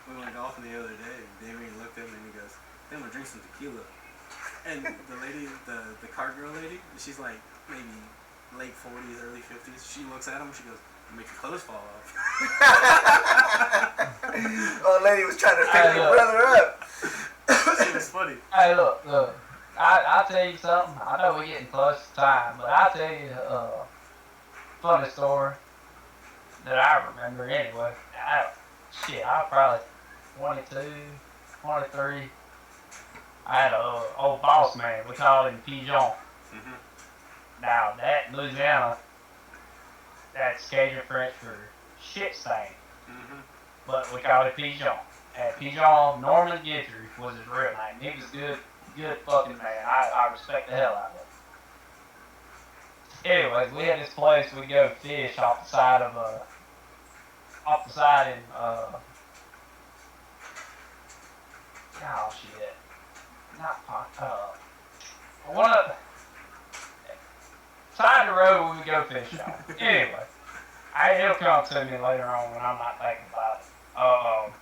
we went golfing the other day, and Damien looked at me and he goes, "I'm gonna drink some tequila." And the lady, the card girl lady, she's like maybe late 40s, early 50s. She looks at him, she goes, "You make your clothes fall off." Old lady was trying to pick Hey, your look. brother up. It was funny. Hey, look. I'll tell you something. I know we're getting close to time, but I'll tell you a funny story that I remember anyway. I was probably 22, 23. I had a old boss man. We called him Pigeon. Mm-hmm. Now, that in Louisiana, that's Cajun French for shit stain. Mm-hmm. But we called it Pigeon. And Pigeon Norman Gentry was his real name. He was a good fucking man. I respect the hell out of him. Anyways, we had this place we go fish off the side in oh shit. Not one of side of the road we would go fish on. Anyway, it'll come to me later on when I'm not thinking about it.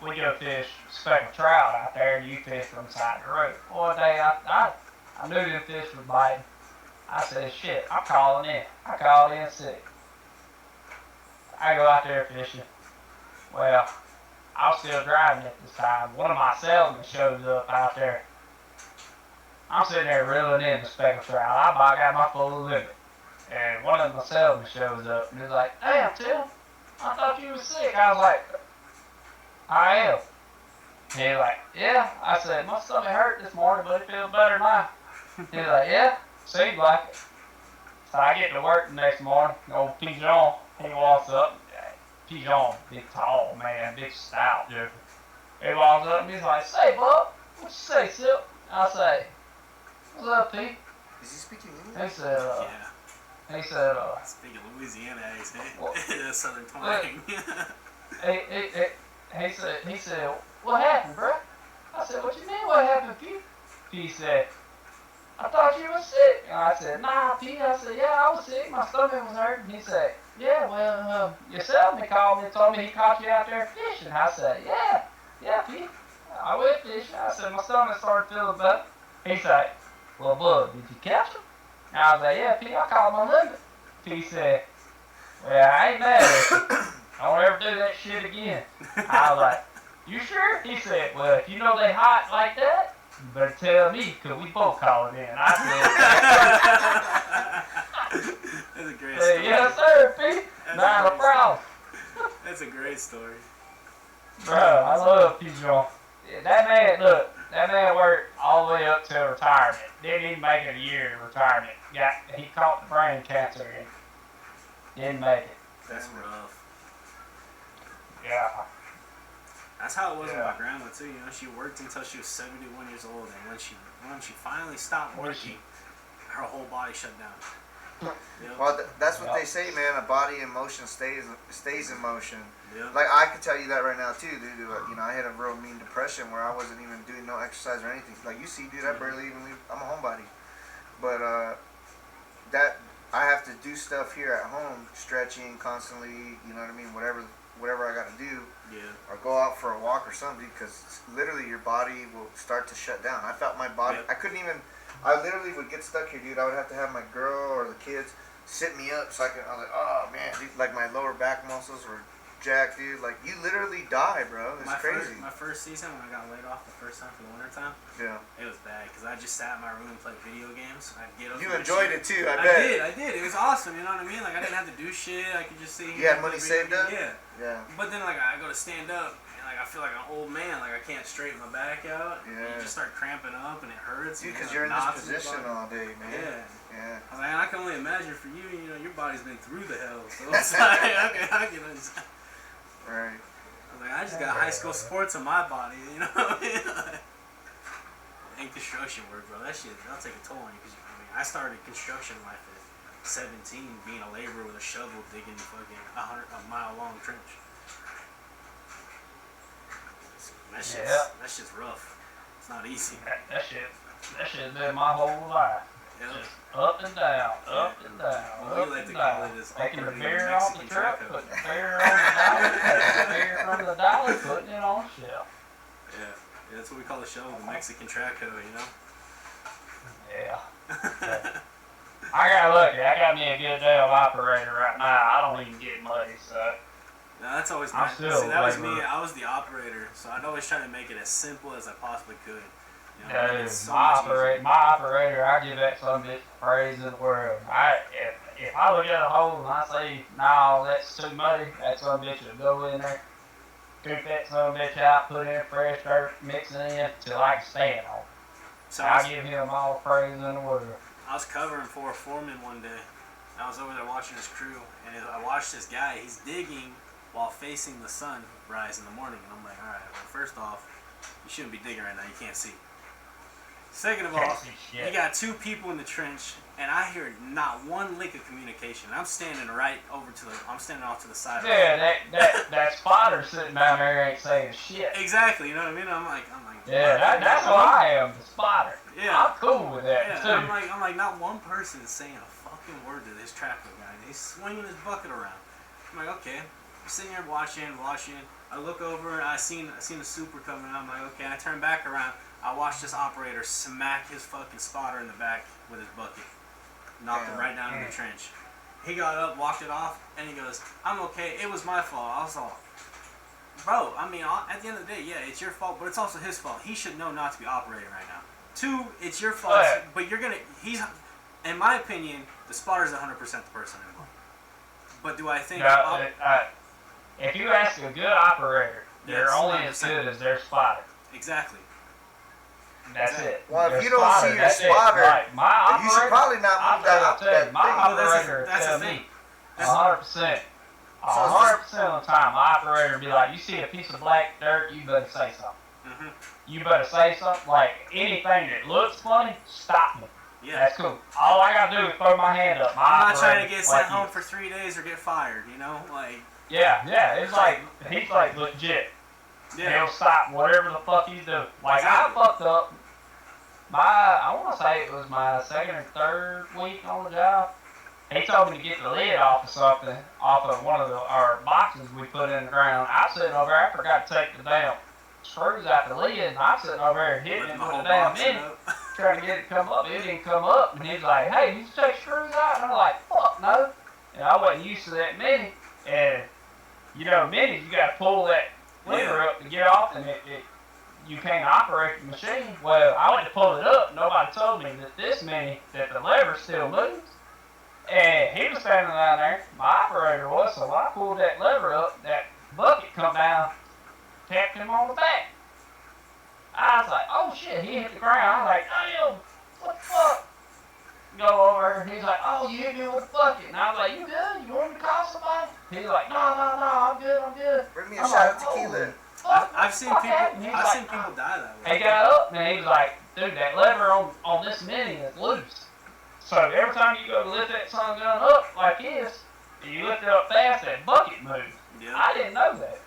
We go fish speckled trout out there, and you fish from the side of the road. One day I knew the fish was biting. I said, shit, I'm calling in. I called in sick. I go out there fishing. Well, I was still driving at this time. One of my salesmen shows up out there. I'm sitting there reeling in the speckled trout. I about got my full limit. And one of my salesmen shows up and he's like, "Damn, Tim, I thought you was sick." I was like, "I am." And he's like, "Yeah." I said, "My stomach hurt this morning, but it feels better now." He's like, "Yeah, seems like it." So I get to work the next morning. Old Pigeon, he walks up. Pigeon, big tall man, big stout dude. He walks up and he's like, "Say, bub, what you say, Sip?" I say, "What's up, Pete?" Is he speaking He English? said, Yeah. Speaking Speaking of Louisiana accent, What? Southern twang. he said, what happened, bro? I said, what you mean, what happened, P? He said, I thought you were sick. And I said, nah, P. I said, yeah, I was sick. My stomach was hurting. He said, yeah, well, your salesman called me and told me he caught you out there fishing. I said, yeah, P. I went fishing. I said, my stomach started feeling better. He said, well, Bud, did you catch him? And I was like, yeah, P, I caught my limit. P said, well, I ain't mad at you. Don't ever do that shit again. I was like, you sure? He said, well, if you know they hot like that, you better tell me, because we both call it in. I That's a great said, story. yes, sir, P. Not a problem. That's a great story. Bro, I love P. John. That man worked all the way up to retirement. Didn't even make it a year in retirement. He caught the brain cancer and didn't make it. That's rough. Yeah. That's how it was with Yeah. my grandma too. You know, she worked until she was 71 years old, and when she finally stopped working, her whole body shut down. Yep. Well, that's what they say, man. A body in motion stays in motion. Yep. Like, I can tell you that right now too, dude. You know, I had a real mean depression where I wasn't even doing no exercise or anything. Like you see, dude, I barely even leave. I'm a homebody, but that I have to do stuff here at home, stretching constantly. You know what I mean? Whatever I got to do, Yeah. or go out for a walk or something, because literally your body will start to shut down. I felt my body. Yep. I couldn't even. I literally would get stuck here, dude. I would have to have my girl or the kids sit me up so I was like, oh man, dude, like my lower back muscles were jacked, dude. Like you literally die, bro. It's crazy. My first season when I got laid off the first time for the winter time, Yeah. it was bad because I just sat in my room and played video games. I'd get up. You from my enjoyed shit. it too, I bet. I did. It was awesome. You know what I mean? Like I didn't have to do shit. I could just sit here. You had and money play video saved up? games. Yeah. Yeah. But then like I go to stand up and like I feel like an old man. Like I can't straighten my back out. Yeah. You just start cramping up and it hurts. Dude, and because you you're in have this knots in your position body. all day, man. Yeah. Yeah. I was like, I can only imagine for you. You know, your body's been through the hell. So it's like I can understand. Right. I was like, I just got high school sports in my body, you know what I mean? And construction work, bro, that shit, that'll take a toll on you. Cause I mean, I started construction life at 17, being a laborer with a shovel, digging fucking a mile long trench. That shit's rough. It's not easy. That shit been my whole life. Yeah. Just up and down, up and down, Well, we up like and to call down. it is Taking the operating beer a off the Mexican truck, track putting the beer on the dollar, taking the beer from the dollar, putting it on the shelf. Yeah, that's what we call the show, the Mexican track hoe, you know? Yeah. I got lucky. I got me a good damn operator right now. I don't even get muddy, so. No, that's always I'm my. still See, that was laborer. me. I was the operator, so I'd always try to make it as simple as I possibly could. You know, Dude, it's so my much easier. operator, I give that son bitch praise in the world. If I look at a hole and I say, no, that's too muddy, that son bitch will go in there, scoop that son bitch out, put in fresh dirt, mix it in till I can stand on it. So I give him all the praise in the world. I was covering for a foreman one day. I was over there watching his crew, and I watched this guy. He's digging while facing the sun rise in the morning, and I'm like, all right. Well, first off, you shouldn't be digging right now. You can't see. Second of all, Can't see shit. you got two people in the trench, and I hear not one lick of communication. I'm standing I'm standing off to the side. Yeah, that spotter sitting down there ain't saying shit. Exactly. You know what I mean? I'm like. Yeah, that's what I am, the spotter. Yeah. I'm cool with that Yeah, too. I'm like, not one person is saying a fucking word to this traffic guy. He's swinging his bucket around. I'm like, okay. I'm sitting here watching. I look over, I seen the super coming out. I'm like, okay. I turn back around. I watch this operator smack his fucking spotter in the back with his bucket. Knocked him right down in the trench. He got up, walked it off, and he goes, I'm okay. It was my fault. I was all, bro, I mean, at the end of the day, yeah, it's your fault, but it's also his fault. He should know not to be operating right now. Two, it's your fault, but in my opinion, the spotter's 100% the person involved. But do I think... If you ask a good operator, they're Yes, only as 100%. good as their spotter. Exactly. That's it. Well, if Their you don't see your that's it. spotter, Like, my you should operator, probably not I'll move that tell you, that my thing. operator that's the tell thing. me That's 100%. 100% of the time, my operator would be like, you see a piece of black dirt, you better say something. Mm-hmm. You better say something. Like, anything that looks funny, stop me. Yeah. That's cool. All I gotta do is throw my hand up. I'm not trying to get sent like home for 3 days or get fired, you know? Like, yeah. It's like, he's like legit. yeah. He'll stop whatever the fuck he's doing. Like, Exactly. I fucked up I want to say it was my second or third week on the job. He told me to get the lid off of something, off of one of our boxes we put in the ground. I was sitting over there, I forgot to take the damn screws out the lid, and I'm sitting over there hitting it Ripping the with whole a damn box minute, up. trying to get it to come up. It didn't come up, and he's like, hey, you take screws out? And I'm like, fuck no. And I wasn't used to that mini, and you know, minis, you got to pull that lever up to get off, and you can't operate the machine. Well, I went to pull it up. Nobody told me that this mini, that the lever still moves. And he was standing down there, my operator was, so when I pulled that lever up, that bucket come down, tapped him on the back. I was like, oh shit, he hit the ground. I was like, damn, what the fuck? Go over, and he's like, oh, you hit me with a bucket. And I was like, you good? You want me to call somebody? He's like, no, I'm good. Bring me a shot of tequila. I've seen people die that way. He got up and he was like, dude, that lever on this mini is loose. So every time you go to lift that sun gun up like this, and you lift it up fast, that bucket moves. Yep. I didn't know that.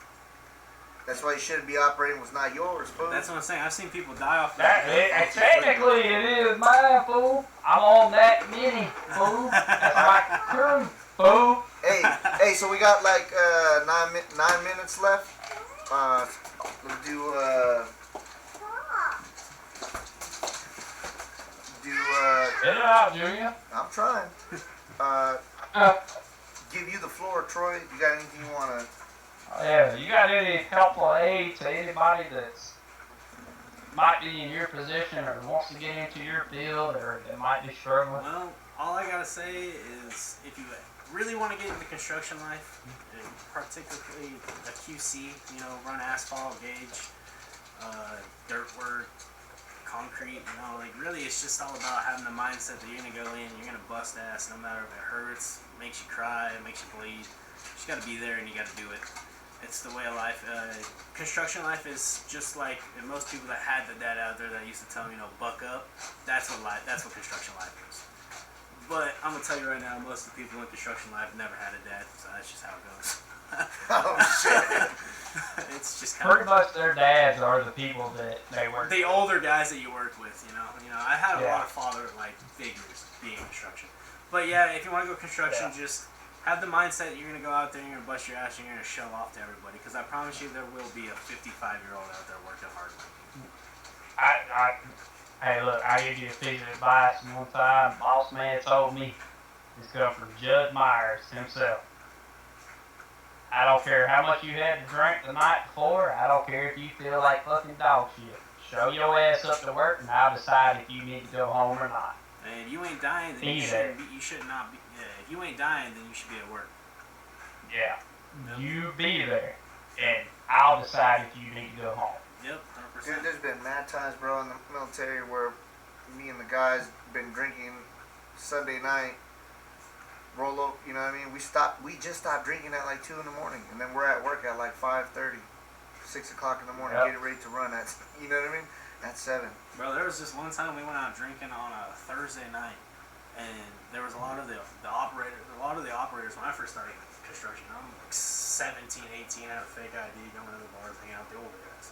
That's why you shouldn't be operating what's not yours, fool. That's what I'm saying. I've seen people die off Technically, it is mine, fool. I'm on that mini, fool. That's my crew, fool. Hey, so we got like 9 minutes left. We'll do Get it out, Junior. I'm trying. Give you the floor, Troy. You got anything you wanna? Yeah, you got any helpful aid to anybody that's might be in your position or wants to get into your field or that might be struggling? Well, all I gotta say is if you really want to get into construction life, particularly a QC, you know, run asphalt, gauge, dirt work, concrete, you know, like really it's just all about having the mindset that you're gonna go in, you're gonna bust ass no matter if it hurts, makes you cry, makes you bleed. You just gotta be there and you gotta do it. It's the way of life. Construction life is just like most people that had the dad out there that used to tell them, you know, buck up. That's what construction life is. But I'm gonna tell you right now, most of the people in construction life never had a dad, so that's just how it goes. Oh shit! It's just kind Pretty much their dads are the people that they work the older guys that you work with, you know. I had a Yeah. lot of father like figures being in construction. But yeah, if you want to go construction, just have the mindset that you're gonna go out there, and you're gonna bust your ass, and you're gonna show off to everybody. Because I promise you, there will be a 55-year-old out there working hard. Hey, look, I give you a piece of advice. One time, boss man told me, this comes from Judd Myers himself. I don't care how much you had to drink the night before. I don't care if you feel like fucking dog shit. Show your ass up to work, and I'll decide if you need to go home or not. And if you ain't dying, then you should not be. Yeah, if you ain't dying, then you should be at work. Yeah. You be there, and I'll decide if you need to go home. Yep, 100%. Dude, there's been mad times, bro, in the military where me and the guys been drinking Sunday night. Roll up, you know what I mean? We just stopped drinking at like 2 in the morning, and then we're at work at like 5:30, 6 o'clock in the morning, getting ready to run. That's, you know what I mean? At 7. Bro, there was just one time we went out drinking on a Thursday night, and there was a lot of the operators when I first started construction. I'm like 17, 18, had a fake ID, going to the bars, hanging out with the older guys.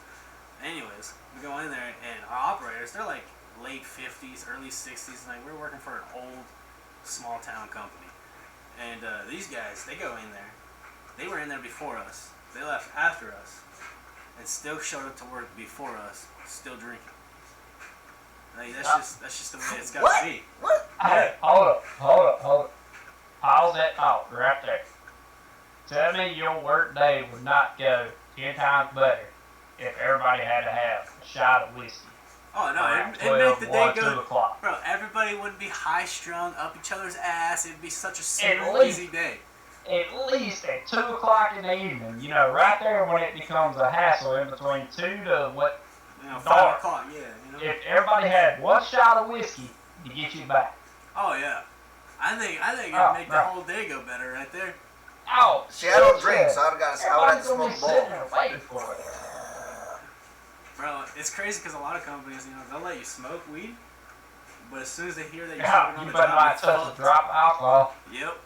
Anyways, we go in there, and our operators, they're like late 50s, early 60s, like we're working for an old, small town company. And these guys, they go in there. They were in there before us. They left after us, and still showed up to work before us, still drinking. Like that's just the way it's got to be. What? Hey, hold up. Pause that thought right there. Tell me your work day would not go 10 times better if everybody had to have a shot of whiskey. Oh no, it'd 12, make the day 1, 2 go. o'clock. Bro, everybody wouldn't be high strung up each other's ass. It'd be such a At smooth, least. easy day. At least at 2 o'clock in the evening, you know, right there when it becomes a hassle in between 2 to what, You know, 5 Dark. o'clock, yeah. You know. if everybody had one shot of whiskey to get you back. Oh yeah. I think it'd Oh, make the right. whole day go better right there. Oh, See, I don't drink, so I would have everybody's to gonna be smoke a sitting bowl. there waiting for it. Bro, it's crazy because a lot of companies, you know, they'll let you smoke weed, But as soon as they hear that you're Yeah, smoking on you the better job, not you're touch a fucked. drop of alcohol. Yep.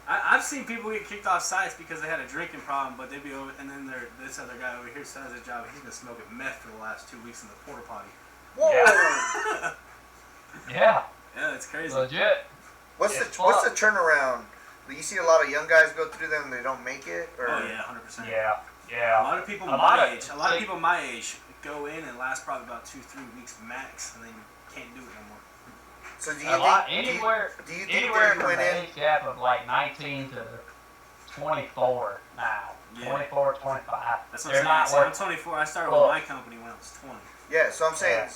I've seen people get kicked off sites because they had a drinking problem, but they'd be over, and then this other guy over here still has a job. He's been smoking meth for the last 2 weeks in the porta potty. Whoa! Yeah, Yeah, it's crazy. legit. What's It's the fun. turnaround? You see a lot of young guys go through them and they don't make it, or Oh yeah, 100%. Yeah, A yeah. lot of people A lot my of- age, a lot of see- people my age go in and last probably about 2-3 weeks max, and then can't do it no more. so do you A think? lot, do you- anywhere, Do you think anywhere that you from went the in? age gap of like 19 to 24 now. Yeah. 24, 25. That's what They're I'm not saying. I'm working. 24. I started Well- with my company when I was 20. Yeah, so I'm saying, Yeah.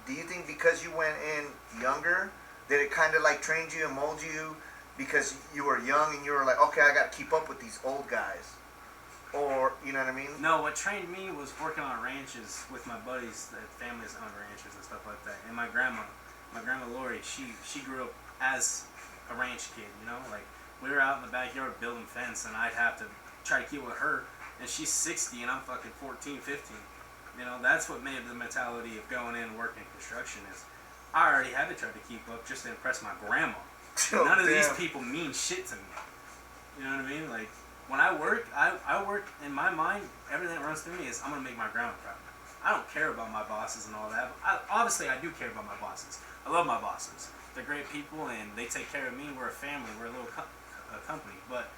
do you think because you went in younger, that it kind of like trained you and molded you because you were young and you were like, okay, I got to keep up with these old guys, or you know what I mean? No, what trained me was working on ranches with my buddies that families owned ranches and stuff like that. And my grandma Lori, she grew up as a ranch kid, you know, like we were out in the backyard building fence, and I'd have to try to keep with her, and she's 60 and I'm fucking 14, 15. You know, that's what made the mentality of going in and working construction is I already had to try to keep up just to impress my grandma. Oh, None of these damn. people mean shit to me. You know what I mean? Like, when I work, I work, in my mind, everything that runs through me is I'm going to make my grandma proud. I don't care about my bosses and all that. Obviously, I do care about my bosses. I love my bosses. They're great people, and they take care of me. We're a family. We're a little company. But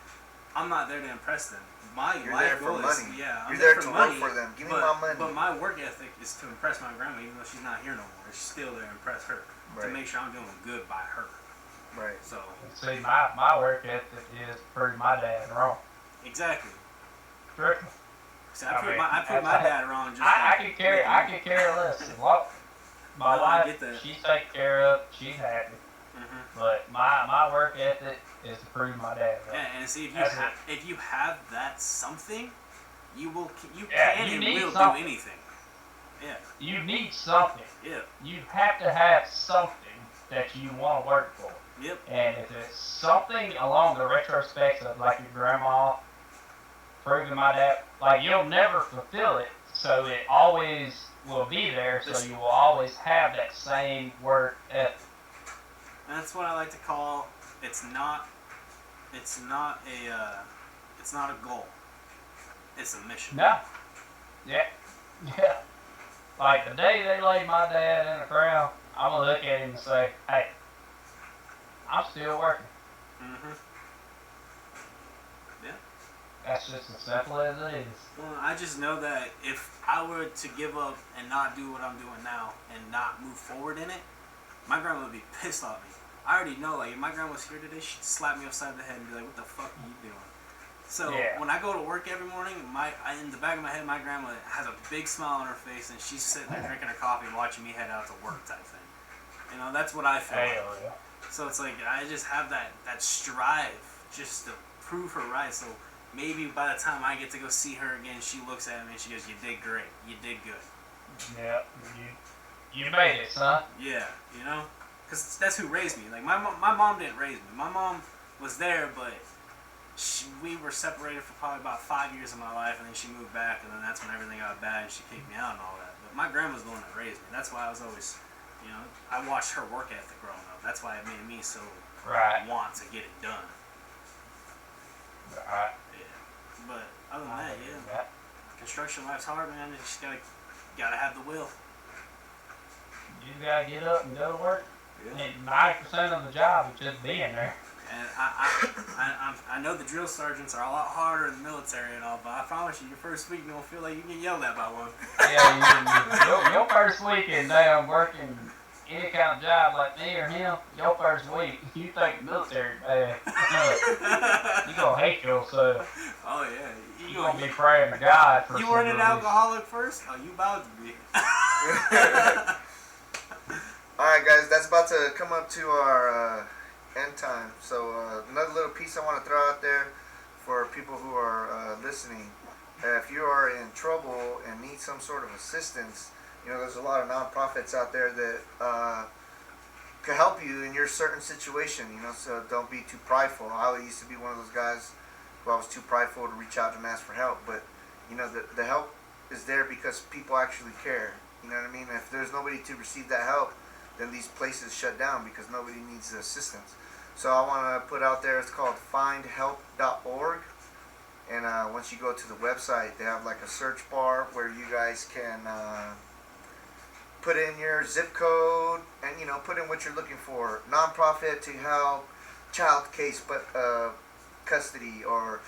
I'm not there to impress them. My You're life there for goal money. is, yeah, I'm You're there there for to money, work for them. Give me but, my money. But my work ethic is to impress my grandma, even though she's not here no more. She's still there to impress her. To Right. make sure I'm doing good by her. Right. So, See, my work ethic is to prove my dad wrong. exactly. Strictly. See, I mean, I proved my dad wrong just I like- could care less. My No, I wife, get that. she's taken care of, she's happy. Mhm. But my work ethic is to prove my dad wrong. Yeah, and see That's if you have that something, you Yeah, can you and need will something. do anything. Yeah, You need something. yeah, You have to have something that you want to work for. yep, And if it's something along the retrospects of like your grandma proving my dad, like you'll never fulfill it, so it always will be there, so you will always have that same work ethic. and that's what I like to call. It's not a goal. It's a mission. No. Yeah. Yeah. Like the day they lay my dad in the ground, I'm gonna look at him and say, hey, I'm still working. Mhm. That's just as simple as it is. Well, I just know that if I were to give up and not do what I'm doing now and not move forward in it, my grandma would be pissed off at me. I already know, like, if my grandma was here today, she'd slap me upside the head and be like, what the fuck are you doing? So, Yeah. when I go to work every morning, in the back of my head, my grandma has a big smile on her face, and she's sitting there drinking her coffee and watching me head out to work type thing. You know, that's what I feel like. Hell yeah. So it's like, I just have that strive just to prove her right. So maybe by the time I get to go see her again, she looks at me and she goes, you did great. You did good. Yeah. You made it, son. Yeah, you know? Because that's who raised me. Like, my mom didn't raise me. My mom was there, but we were separated for probably about 5 years of my life, and then she moved back, and then that's when everything got bad, and she kicked me out and all that. But my grandma's the one that raised me. That's why I was always, you know, I watched her work ethic growing up. That's why it made me so Right. want to get it done. Right. Yeah. But other than I that, believe yeah. that. Construction life's hard, man. You just gotta have the will. You gotta get up and go to work. Yeah. And 90% of the job is just being there. And I know the drill sergeants are a lot harder in the military and all, but I promise you, your first week you don't feel like you get yelled at by one. Yeah, your first week in damn working any kind of job like me or him, your first week, you think military bad. You gonna hate yourself. Oh yeah, You gonna be praying to God for you some weren't an release. alcoholic first? Oh, you about to be. Alright guys, that's about to come up to our end time. So another little piece I want to throw out there for people who are listening. If you are in trouble and need some sort of assistance, you know, there's a lot of nonprofits out there that can help you in your certain situation, you know, so don't be too prideful. I used to be one of those guys who I was too prideful to reach out and ask for help, but, you know, the help is there because people actually care. You know what I mean? If there's nobody to receive that help, then these places shut down because nobody needs the assistance. So I want to put out there, it's called findhelp.org. And once you go to the website, they have like a search bar where you guys can put in your zip code and, you know, put in what you're looking for. Nonprofit to help child case custody, or,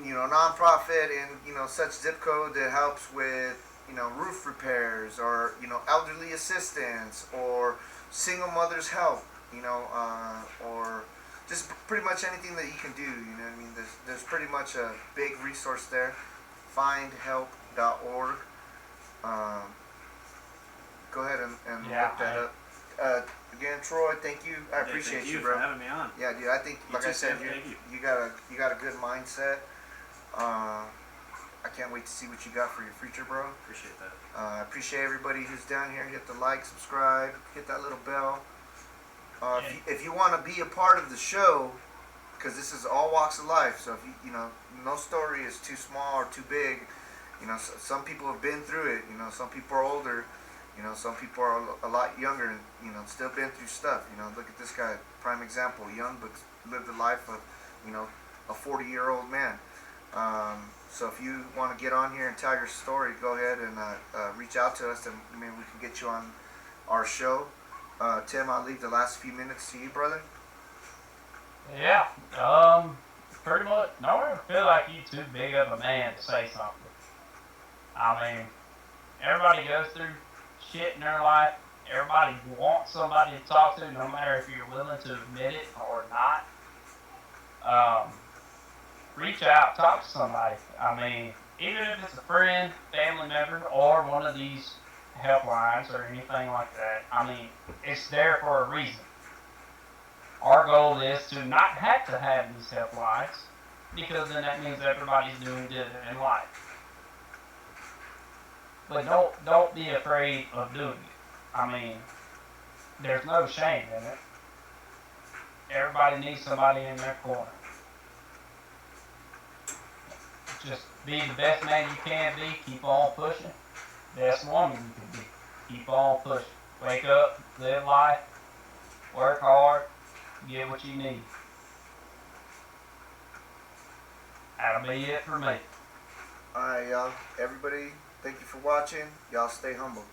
you know, nonprofit in, you know, such zip code that helps with, you know, roof repairs, or, you know, elderly assistance, or single mothers help, you know, or just pretty much anything that you can do. You know what I mean? There's pretty much a big resource there. Findhelp.org. Go ahead and look that up. Again, Troy, thank you. I appreciate thank you bro. for having me on. Yeah, dude. I think, like I said, you got a good mindset. I can't wait to see what you got for your future, bro. Appreciate that. I appreciate everybody who's down here. Hit the like, subscribe, hit that little bell. If you want to be a part of the show, because this is all walks of life, so if you know, no story is too small or too big. You know, some people have been through it. You know, some people are older. You know, some people are a lot younger and, you know, still been through stuff. You know, look at this guy, prime example, young but lived the life of, you know, a 40-year-old man. So if you want to get on here and tell your story, go ahead and reach out to us, and maybe we can get you on our show. Tim, I'll leave the last few minutes to you, brother. Yeah. Pretty much. Don't ever feel like you too big of a man to say something. I mean, everybody goes through shit in their life. Everybody wants somebody to talk to, no matter if you're willing to admit it or not. Reach out, talk to somebody. I mean, even if it's a friend, family member, or one of these helplines or anything like that, I mean, it's there for a reason. Our goal is to not have to have these helplines, because then that means everybody's doing good in life. But don't be afraid of doing it. I mean, there's no shame in it. Everybody needs somebody in their corner. Just be the best man you can be. Keep on pushing. Best woman you can be. Keep on pushing. Wake up, live life, work hard, get what you need. That'll be it for me. Alright, y'all. Everybody, thank you for watching. Y'all stay humble.